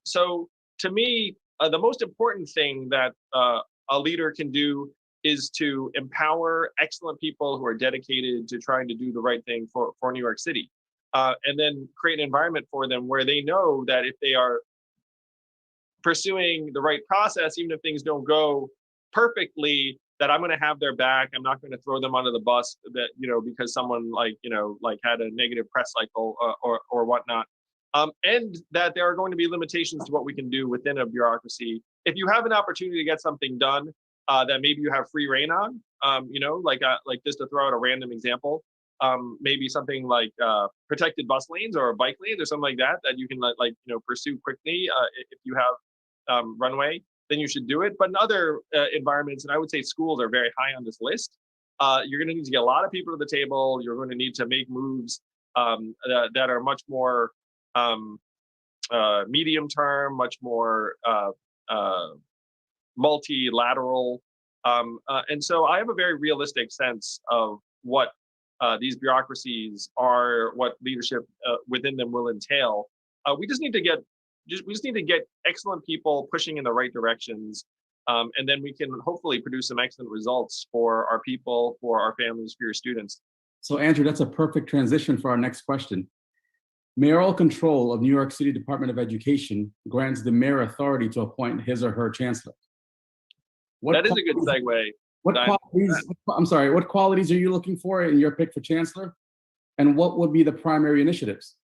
So to me, the most important thing that a leader can do is to empower excellent people who are dedicated to trying to do the right thing for New York City. And then create an environment for them where they know that if they are pursuing the right process, even if things don't go perfectly, that I'm going to have their back. I'm not going to throw them under the bus that, because someone had a negative press cycle or whatnot. And that there are going to be limitations to what we can do within a bureaucracy. If you have an opportunity to get something done that maybe you have free reign on, like just to throw out a random example, maybe something like protected bus lanes or bike lanes or something like that you can pursue quickly if you have runway, then you should do it. But in other environments, and I would say schools are very high on this list, you're going to need to get a lot of people to the table. You're going to need to make moves that are much more medium term, much more multilateral. And so I have a very realistic sense of what these bureaucracies are, what leadership within them will entail. We just need to get excellent people pushing in the right directions, and then we can hopefully produce some excellent results for our people, for our families, for your students. So Andrew, that's a perfect transition for our next question. Mayoral control of New York City Department of Education grants the mayor authority to appoint his or her chancellor. That is a good segue. What qualities are you looking for in your pick for chancellor? And what would be the primary initiatives?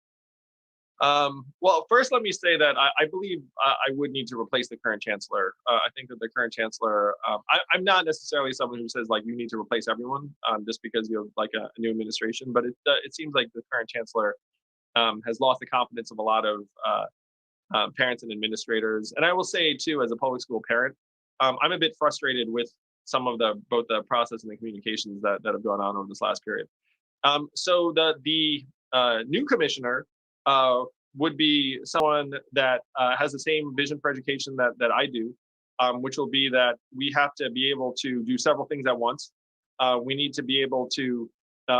Well, first, let me say that I believe I would need to replace the current chancellor. I think that the current chancellor, I'm not necessarily someone who says you need to replace everyone just because you have a new administration, but it seems like the current chancellor has lost the confidence of a lot of parents and administrators. And I will say too, as a public school parent, I'm a bit frustrated with some of both the process and the communications that have gone on over this last period. So the new commissioner would be someone that has the same vision for education that I do, which will be that we have to be able to do several things at once. We need to be able to,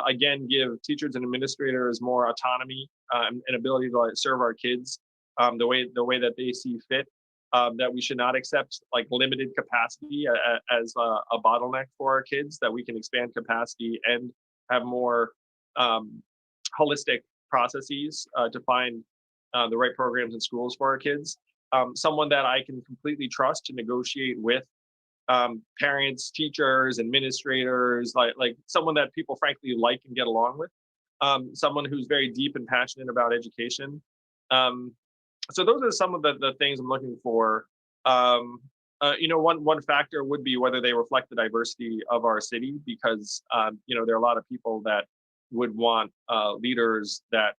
again, give teachers and administrators more autonomy and ability to serve our kids the way that they see fit. That we should not accept limited capacity as a bottleneck for our kids, that we can expand capacity and have more holistic processes to find the right programs in schools for our kids. Someone that I can completely trust to negotiate with parents, teachers, administrators, like someone that people frankly like and get along with. Someone who's very deep and passionate about education. So those are some of the things I'm looking for. One factor would be whether they reflect the diversity of our city, because there are a lot of people that would want leaders that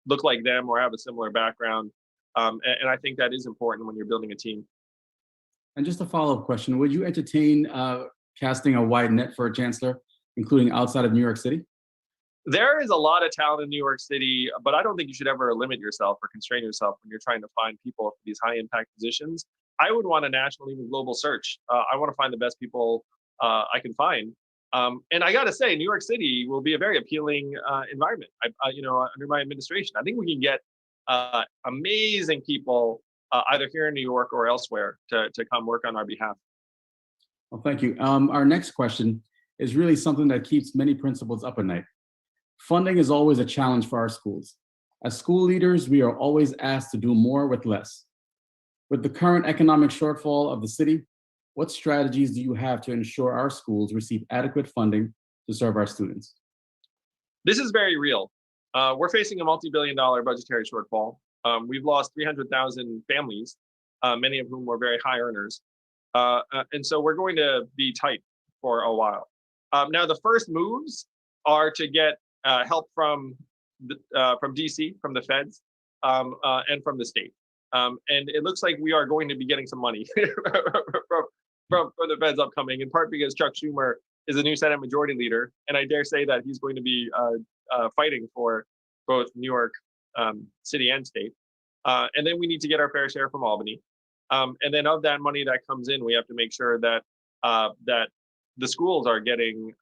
look like them or have a similar background. And I think that is important when you're building a team. And just a follow-up question, would you entertain casting a wide net for a chancellor, including outside of New York City? There is a lot of talent in New York City, but I don't think you should ever limit yourself or constrain yourself when you're trying to find people for these high impact positions. I would want a national, even global search. I want to find the best people I can find. And I got to say, New York City will be a very appealing environment. Under my administration, I think we can get amazing people, either here in New York or elsewhere, to come work on our behalf. Well, thank you. Our next question is really something that keeps many principals up at night. Funding is always a challenge for our schools. As school leaders, we are always asked to do more with less. With the current economic shortfall of the city, what strategies do you have to ensure our schools receive adequate funding to serve our students? This is very real. We're facing a multi-billion-dollar budgetary shortfall. We've lost 300,000 families, many of whom were very high earners. And so we're going to be tight for a while. Now, the first moves are to get help from DC, from the feds, and from the state. And it looks like we are going to be getting some money from the feds upcoming, in part because Chuck Schumer is the new Senate Majority Leader, and I dare say that he's going to be fighting for both New York City and state. And then we need to get our fair share from Albany. And then of that money that comes in, we have to make sure that that the schools are getting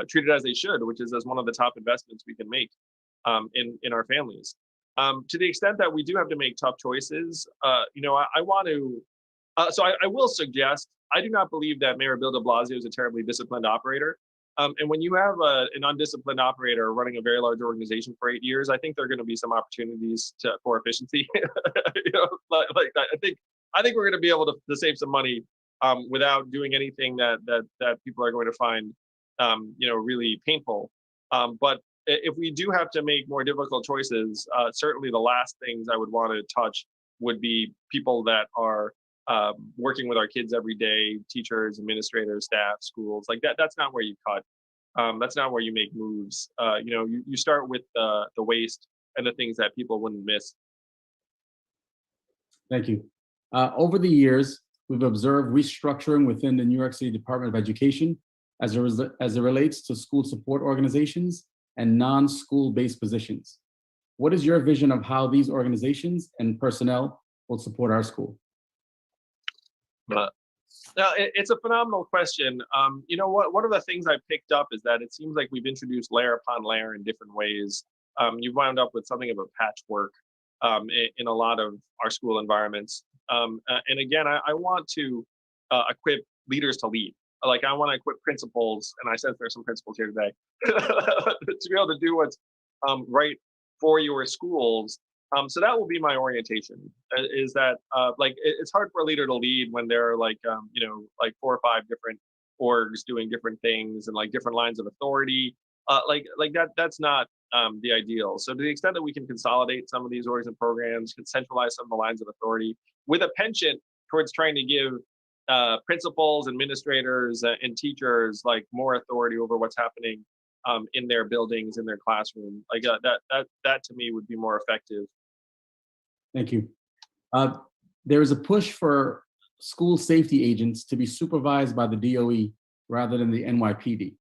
treated as they should, which is as one of the top investments we can make in our families. To the extent that we do have to make tough choices, I want to. So I will suggest, I do not believe that Mayor Bill de Blasio is a terribly disciplined operator. And when you have an undisciplined operator running a very large organization for 8 years, I think there are going to be some opportunities for efficiency. I think we're going to be able to save some money without doing anything that people are going to find really painful. But if we do have to make more difficult choices, certainly the last things I would want to touch would be people that are working with our kids every day, teachers, administrators, staff, schools, like that. That's not where you cut. That's not where you make moves. You start with the waste and the things that people wouldn't miss. Thank you. Over the years, we've observed restructuring within the New York City Department of Education as it relates to school support organizations and non-school-based positions. What is your vision of how these organizations and personnel will support our school? It's a phenomenal question. One of the things I picked up is that it seems like we've introduced layer upon layer in different ways. You've wound up with something of a patchwork in a lot of our school environments. And again, I want to equip leaders to lead. Like, I want to equip principals, and I sense there's some principals here today, to be able to do what's right for your schools. So that will be my orientation, is that it's hard for a leader to lead when there are like 4 or 5 different orgs doing different things and like different lines of authority. That's not the ideal. So to the extent that we can consolidate some of these orgs and programs, can centralize some of the lines of authority with a penchant towards trying to give principals, administrators, and teachers like more authority over what's happening in their buildings, in their classroom, that to me would be more effective. Thank you. There is a push for school safety agents to be supervised by the DOE rather than the NYPD.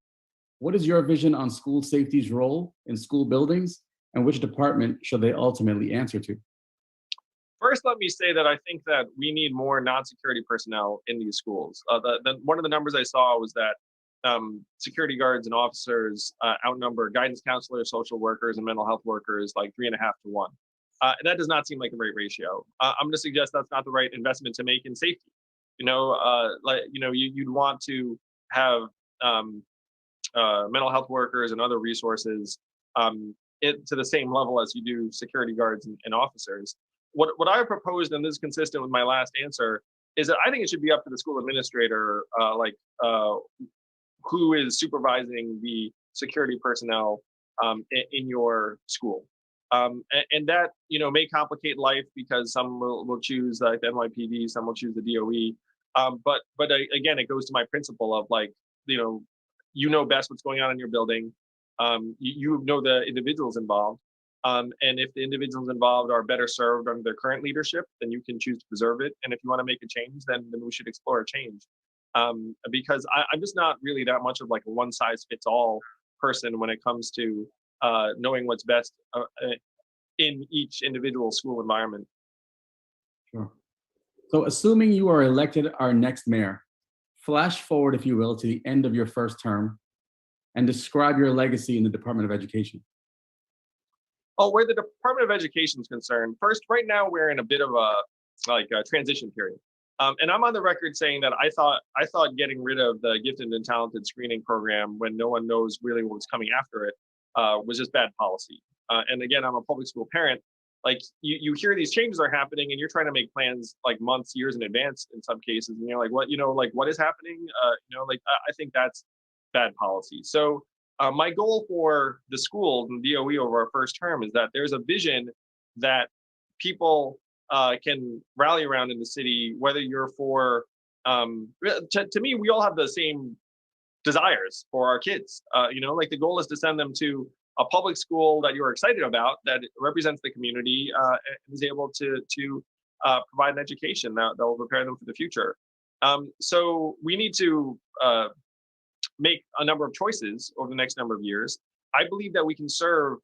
What is your vision on school safety's role in school buildings, and which department should they ultimately answer to? First, let me say that I think that we need more non-security personnel in these schools. One of the numbers I saw was that security guards and officers outnumber guidance counselors, social workers, and mental health workers like 3.5 to 1. And that does not seem like a great ratio. I'm going to suggest that's not the right investment to make in safety. You'd want to have mental health workers and other resources to the same level as you do security guards and officers. What I proposed, and this is consistent with my last answer, is that I think it should be up to the school administrator, who is supervising the security personnel in your school. And that, may complicate life because some will choose like the NYPD, some will choose the DOE. But again, it goes to my principle of best what's going on in your building. You know the individuals involved. And if the individuals involved are better served under their current leadership, then you can choose to preserve it. And if you want to make a change, then we should explore a change. Because I'm just not really that much of like a one size fits all person when it comes to knowing what's best in each individual school environment. Sure. So assuming you are elected our next mayor, flash forward, if you will, to the end of your first term and describe your legacy in the Department of Education. Oh, where the Department of Education is concerned, first, right now we're in a bit of a transition period. And I'm on the record saying that I thought getting rid of the gifted and talented screening program when no one knows really what's coming after it was just bad policy. And again, I'm a public school parent. Like you hear these changes are happening, and you're trying to make plans like months, years in advance in some cases, and you're like, what is happening? I think that's bad policy. So my goal for the schools and DOE over our first term is that there's a vision that people can rally around in the city, whether you're for, to me, we all have the same desires for our kids. The goal is to send them to a public school that you're excited about, that represents the community, and is able to provide an education that will prepare them for the future. So we need to make a number of choices over the next number of years. I believe that we can serve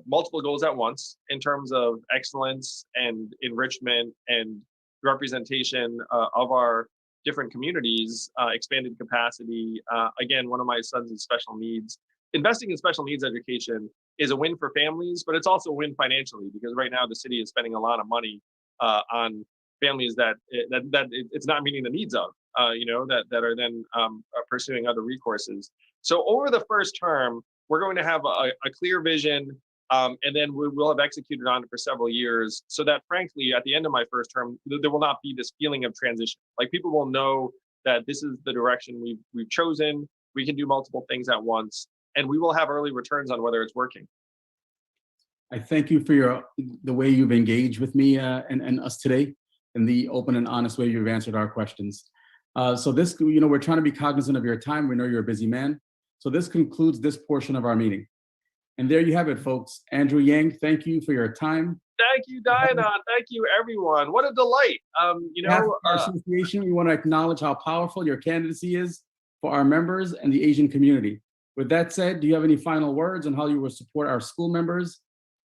multiple goals at once in terms of excellence and enrichment and representation of our different communities, expanded capacity. Again, one of my sons is special needs. Investing in special needs education is a win for families, but it's also a win financially, because right now the city is spending a lot of money on families that it's not meeting the needs of, that are then pursuing other recourses. So over the first term, we're going to have a clear vision, and then we will have executed on it for several years, so that frankly, at the end of my first term, there will not be this feeling of transition. Like, people will know that this is the direction we've chosen. We can do multiple things at once, and we will have early returns on whether it's working. I thank you for the way you've engaged with me and us today, and the open and honest way you've answered our questions. So this, we're trying to be cognizant of your time. We know you're a busy man. So this concludes this portion of our meeting. And there you have it, folks. Andrew Yang, thank you for your time. Thank you, Diana. Thank you, everyone. What a delight. Our association, we want to acknowledge how powerful your candidacy is for our members and the Asian community. With that said, do you have any final words on how you will support our school members?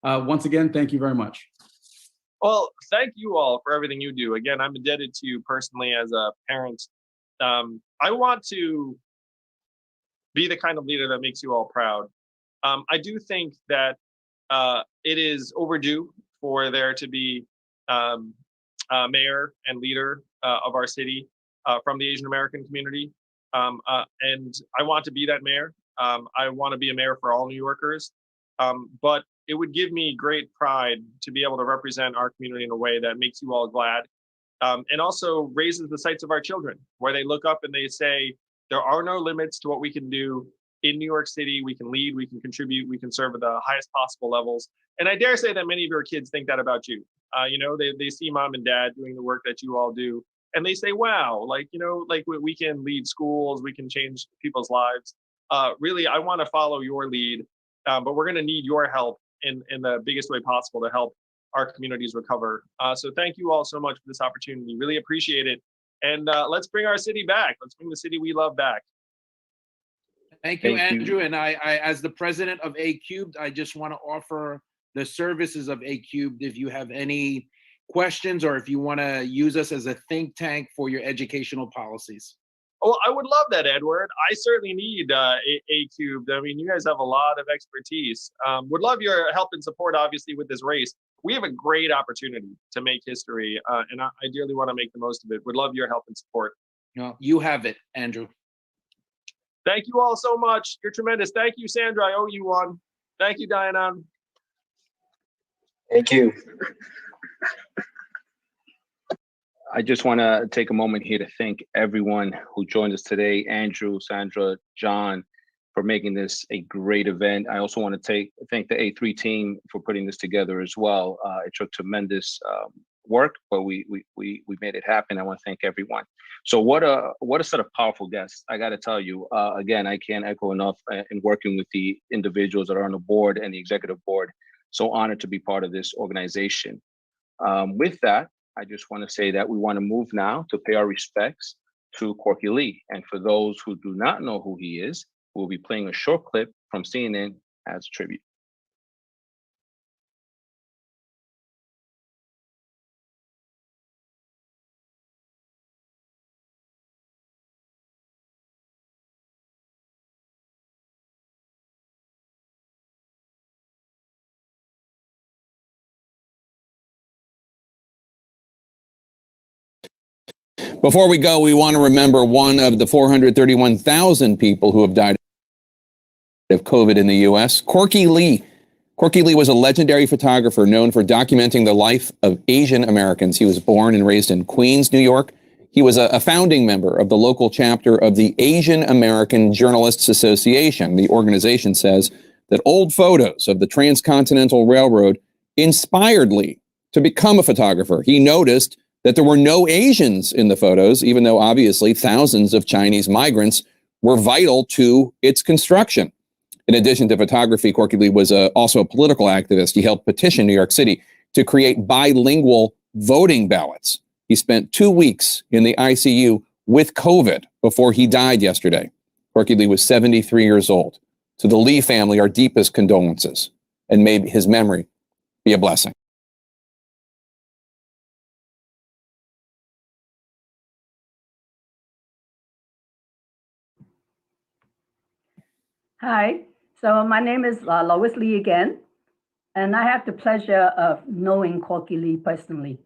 Once again, thank you very much. Well, thank you all for everything you do. Again, I'm indebted to you personally as a parent. I want to be the kind of leader that makes you all proud. I do think that it is overdue for there to be a mayor and leader of our city from the Asian American community. And I want to be that mayor. I want to be a mayor for all New Yorkers. But it would give me great pride to be able to represent our community in a way that makes you all glad, and also raises the sights of our children, where they look up and they say, there are no limits to what we can do in New York City. We can lead, we can contribute, we can serve at the highest possible levels. And I dare say that many of your kids think that about you. They see mom and dad doing the work that you all do, and they say, wow, we can lead schools, we can change people's lives. Really, I want to follow your lead, but we're going to need your help in the biggest way possible to help our communities recover. So thank you all so much for this opportunity. Really appreciate it. And let's bring our city back. Let's bring the city we love back. Thank you, Andrew. And I, as the president of A Cubed, I just want to offer the services of A Cubed. If you have any questions, or if you want to use us as a think tank for your educational policies. Well, I would love that, Edward. I certainly need A Cubed. I mean, you guys have a lot of expertise. Would love your help and support, obviously, with this race. We have a great opportunity to make history, and I dearly want to make the most of it. Would love your help and support. You have it, Andrew. Thank you all so much. You're tremendous. Thank you, Sandra. I owe you one. Thank you, Diana. Thank you. I just want to take a moment here to thank everyone who joined us today, Andrew, Sandra, John, for making this a great event. I also want to thank the A3 team for putting this together as well. It took tremendous work, but we made it happen. I want to thank everyone. So what a set of powerful guests. I got to tell you, again, I can't echo enough in working with the individuals that are on the board and the executive board. So honored to be part of this organization. With that, I just want to say that we want to move now to pay our respects to Corky Lee. And for those who do not know who he is, we'll be playing a short clip from CNN as tribute. Before we go, we want to remember one of the 431,000 people who have died of COVID in the U.S., Corky Lee. Corky Lee was a legendary photographer known for documenting the life of Asian Americans. He was born and raised in Queens, New York. He was a founding member of the local chapter of the Asian American Journalists Association. The organization says that old photos of the Transcontinental Railroad inspired Lee to become a photographer. He noticed that there were no Asians in the photos, even though obviously thousands of Chinese migrants were vital to its construction. In addition to photography, Corky Lee was also a political activist. He helped petition New York City to create bilingual voting ballots. He spent 2 weeks in the ICU with COVID before he died yesterday. Corky Lee was 73 years old. To the Lee family, our deepest condolences, and may his memory be a blessing. Hi, so my name is Lois Lee again, and I have the pleasure of knowing Corky Lee personally.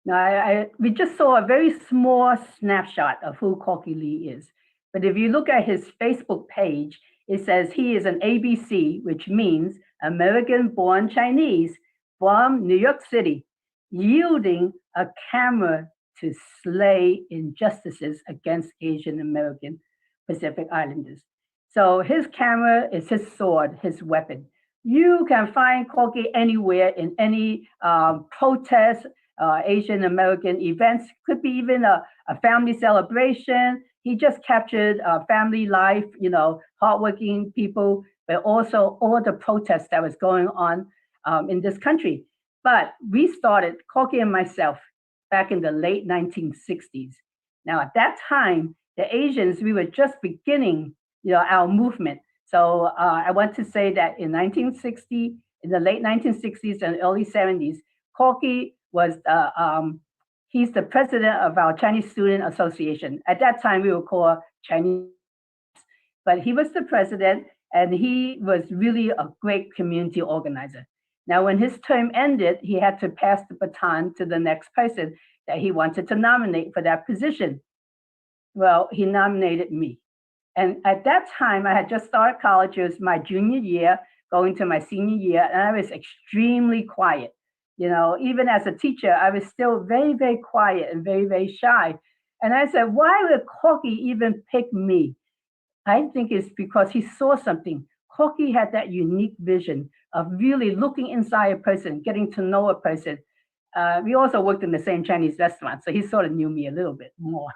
Now, we just saw a very small snapshot of who Corky Lee is, but if you look at his Facebook page, it says he is an ABC, which means American-born Chinese from New York City, yielding a camera to slay injustices against Asian American Pacific Islanders. So his camera is his sword, his weapon. You can find Corky anywhere in any protest, Asian American events, could be even a family celebration. He just captured family life, you know, hardworking people, but also all the protests that was going on in this country. But we started, Corky and myself, back in the late 1960s. Now, at that time, the Asians, we were just beginning, you know, our movement. So I want to say that in 1960, in the late 1960s and early 70s, Corky was he's the president of our Chinese Student Association. At that time, we were called Chinese, but he was the president, and he was really a great community organizer. Now, when his term ended, he had to pass the baton to the next person that he wanted to nominate for that position. Well, he nominated me. And at that time, I had just started college. It was my junior year, going to my senior year, and I was extremely quiet. You know, even as a teacher, I was still very, very quiet and very, very shy. And I said, why would Corky even pick me? I think it's because he saw something. Corky had that unique vision of really looking inside a person, getting to know a person. We also worked in the same Chinese restaurant, so he sort of knew me a little bit more.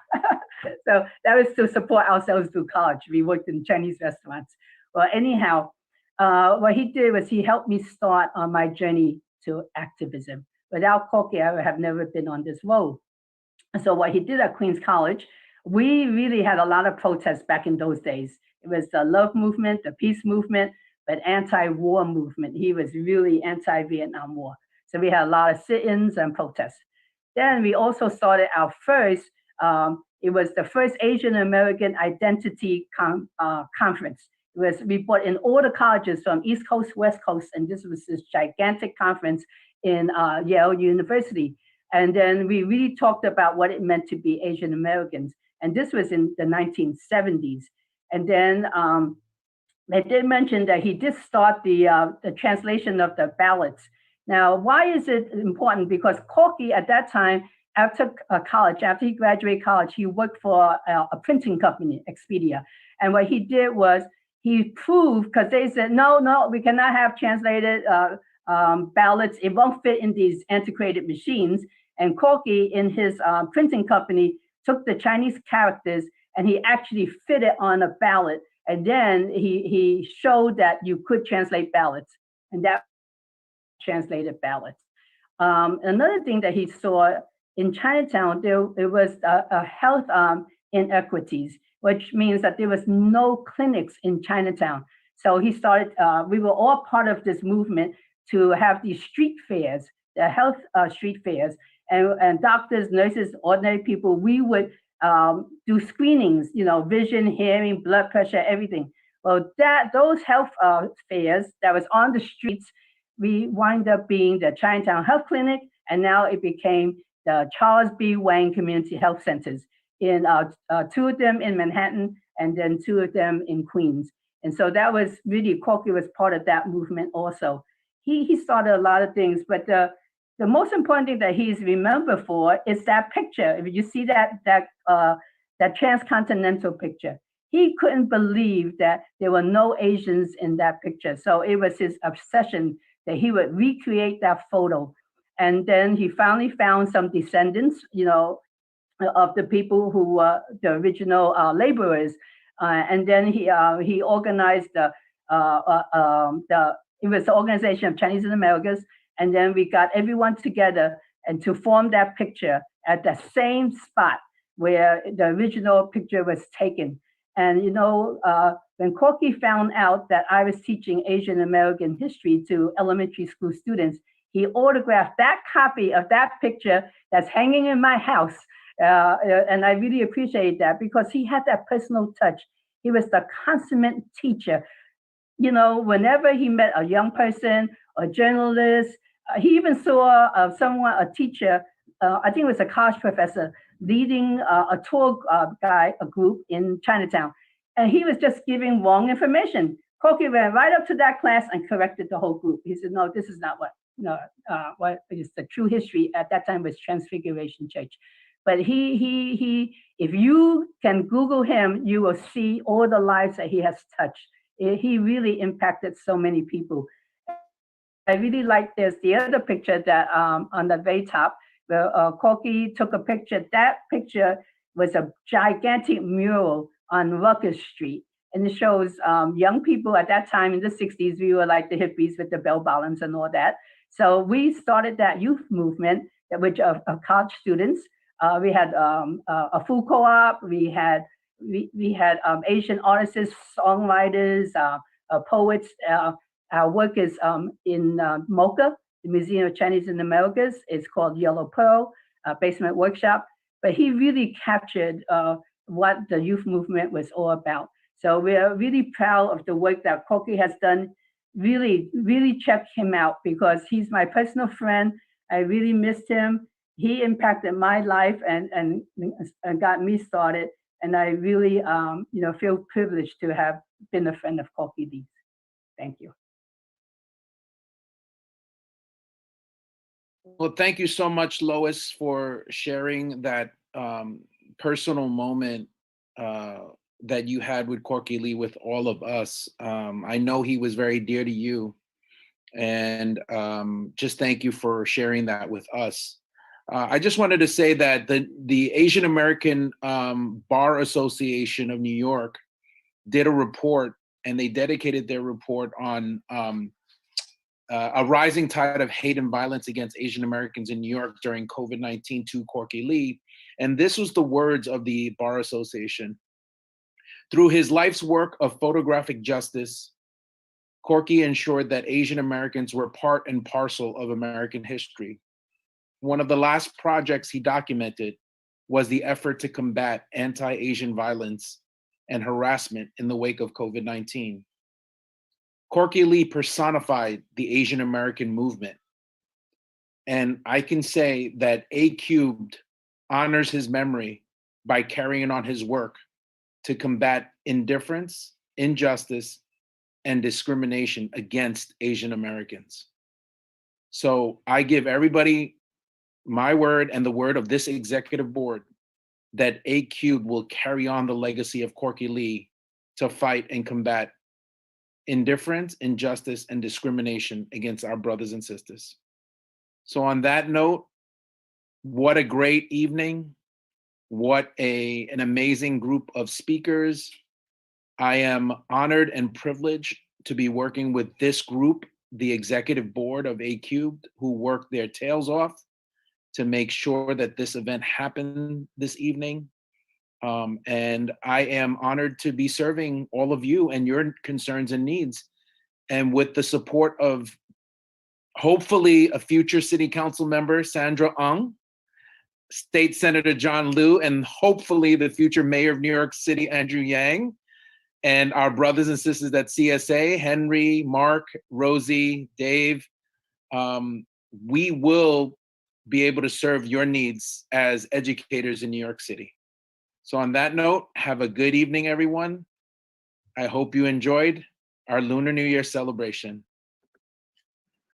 So that was to support ourselves through college. We worked in Chinese restaurants. Well, anyhow, what he did was he helped me start on my journey to activism. Without Corky, I would have never been on this road. So what he did at Queens College, we really had a lot of protests back in those days. It was the love movement, the peace movement, but anti-war movement. He was really anti-Vietnam War. So we had a lot of sit-ins and protests. Then we also started our first, it was the first Asian American Identity Conference. We brought in all the colleges from East Coast, West Coast, and this was this gigantic conference in Yale University. And then we really talked about what it meant to be Asian Americans. And this was in the 1970s. And then they did mention that he did start the translation of the ballots. Now, why is it important? Because Corky at that time, after college, after he graduated college, he worked for a printing company, Expedia. And what he did was he proved, because they said, no, we cannot have translated ballots. It won't fit in these antiquated machines. And Corky, in his printing company, took the Chinese characters and he actually fit it on a ballot. And then he showed that you could translate ballots, and that translated ballots. Another thing that he saw in Chinatown, there was a health inequities, which means that there was no clinics in Chinatown. So he started, we were all part of this movement to have these street fairs, the health street fairs, and doctors, nurses, ordinary people, we would do screenings, you know, vision, hearing, blood pressure, everything. Well, those health fairs that was on the streets, we wind up being the Chinatown Health Clinic, and now it became the Charles B. Wang Community Health Centers. two of them in Manhattan, and then two of them in Queens. And so that was really, Corky was part of that movement also. He started a lot of things, but the most important thing that he's remembered for is that picture. If you see that transcontinental picture, he couldn't believe that there were no Asians in that picture. So it was his obsession that he would recreate that photo. And then he finally found some descendants, of the people who were the original laborers. And then he organized it was the Organization of Chinese in Americas. And then we got everyone together and to form that picture at the same spot where the original picture was taken. And when Corky found out that I was teaching Asian American history to elementary school students, he autographed that copy of that picture that's hanging in my house. And I really appreciate that because he had that personal touch. He was the consummate teacher. Whenever he met a young person, a journalist, he even saw a teacher, I think it was a college professor, leading a tour group in Chinatown. And he was just giving wrong information. Corky ran right up to that class and corrected the whole group. He said, no, this is not what is the true history at that time was Transfiguration Church. But he if you can Google him, you will see all the lives that he has touched. He really impacted so many people. I really like this. The other picture that on the very top, where Corky took a picture. That picture was a gigantic mural on Rucker Street. And it shows young people at that time in the 60s, we were like the hippies with the bell bottoms and all that. So we started that youth movement, which of college students. We had a food co-op. We had Asian artists, songwriters, poets. Our work is in MoCA, the Museum of Chinese in the Americas. It's called Yellow Pearl, Basement Workshop. But he really captured what the youth movement was all about. So we're really proud of the work that Corky has done. Really, really check him out because he's my personal friend. I really missed him. He impacted my life and got me started. And I really, feel privileged to have been a friend of Corky Lee. Thank you. Well, thank you so much, Lois, for sharing that personal moment that you had with Corky Lee with all of us. I know he was very dear to you, and just thank you for sharing that with us. I just wanted to say that the Asian American Bar Association of New York did a report, and they dedicated their report on a rising tide of hate and violence against Asian Americans in New York during COVID-19 to Corky Lee. And this was the words of the Bar Association. Through his life's work of photographic justice, Corky ensured that Asian Americans were part and parcel of American history. One of the last projects he documented was the effort to combat anti-Asian violence and harassment in the wake of COVID-19. Corky Lee personified the Asian American movement. And I can say that A Cubed honors his memory by carrying on his work to combat indifference, injustice, and discrimination against Asian Americans. So I give everybody my word and the word of this executive board that A Cubed will carry on the legacy of Corky Lee to fight and combat indifference, injustice, and discrimination against our brothers and sisters. So on that note, what a great evening. What an amazing group of speakers. I am honored and privileged to be working with this group, the executive board of A Cubed, who worked their tails off to make sure that this event happened this evening. And I am honored to be serving all of you and your concerns and needs. And with the support of hopefully a future city council member, Sandra Ung, State Senator John Liu, and hopefully the future mayor of New York City, Andrew Yang, and our brothers and sisters at CSA, Henry, Mark, Rosie, Dave, we will be able to serve your needs as educators in New York City. So on that note, have a good evening, everyone. I hope you enjoyed our Lunar New Year celebration.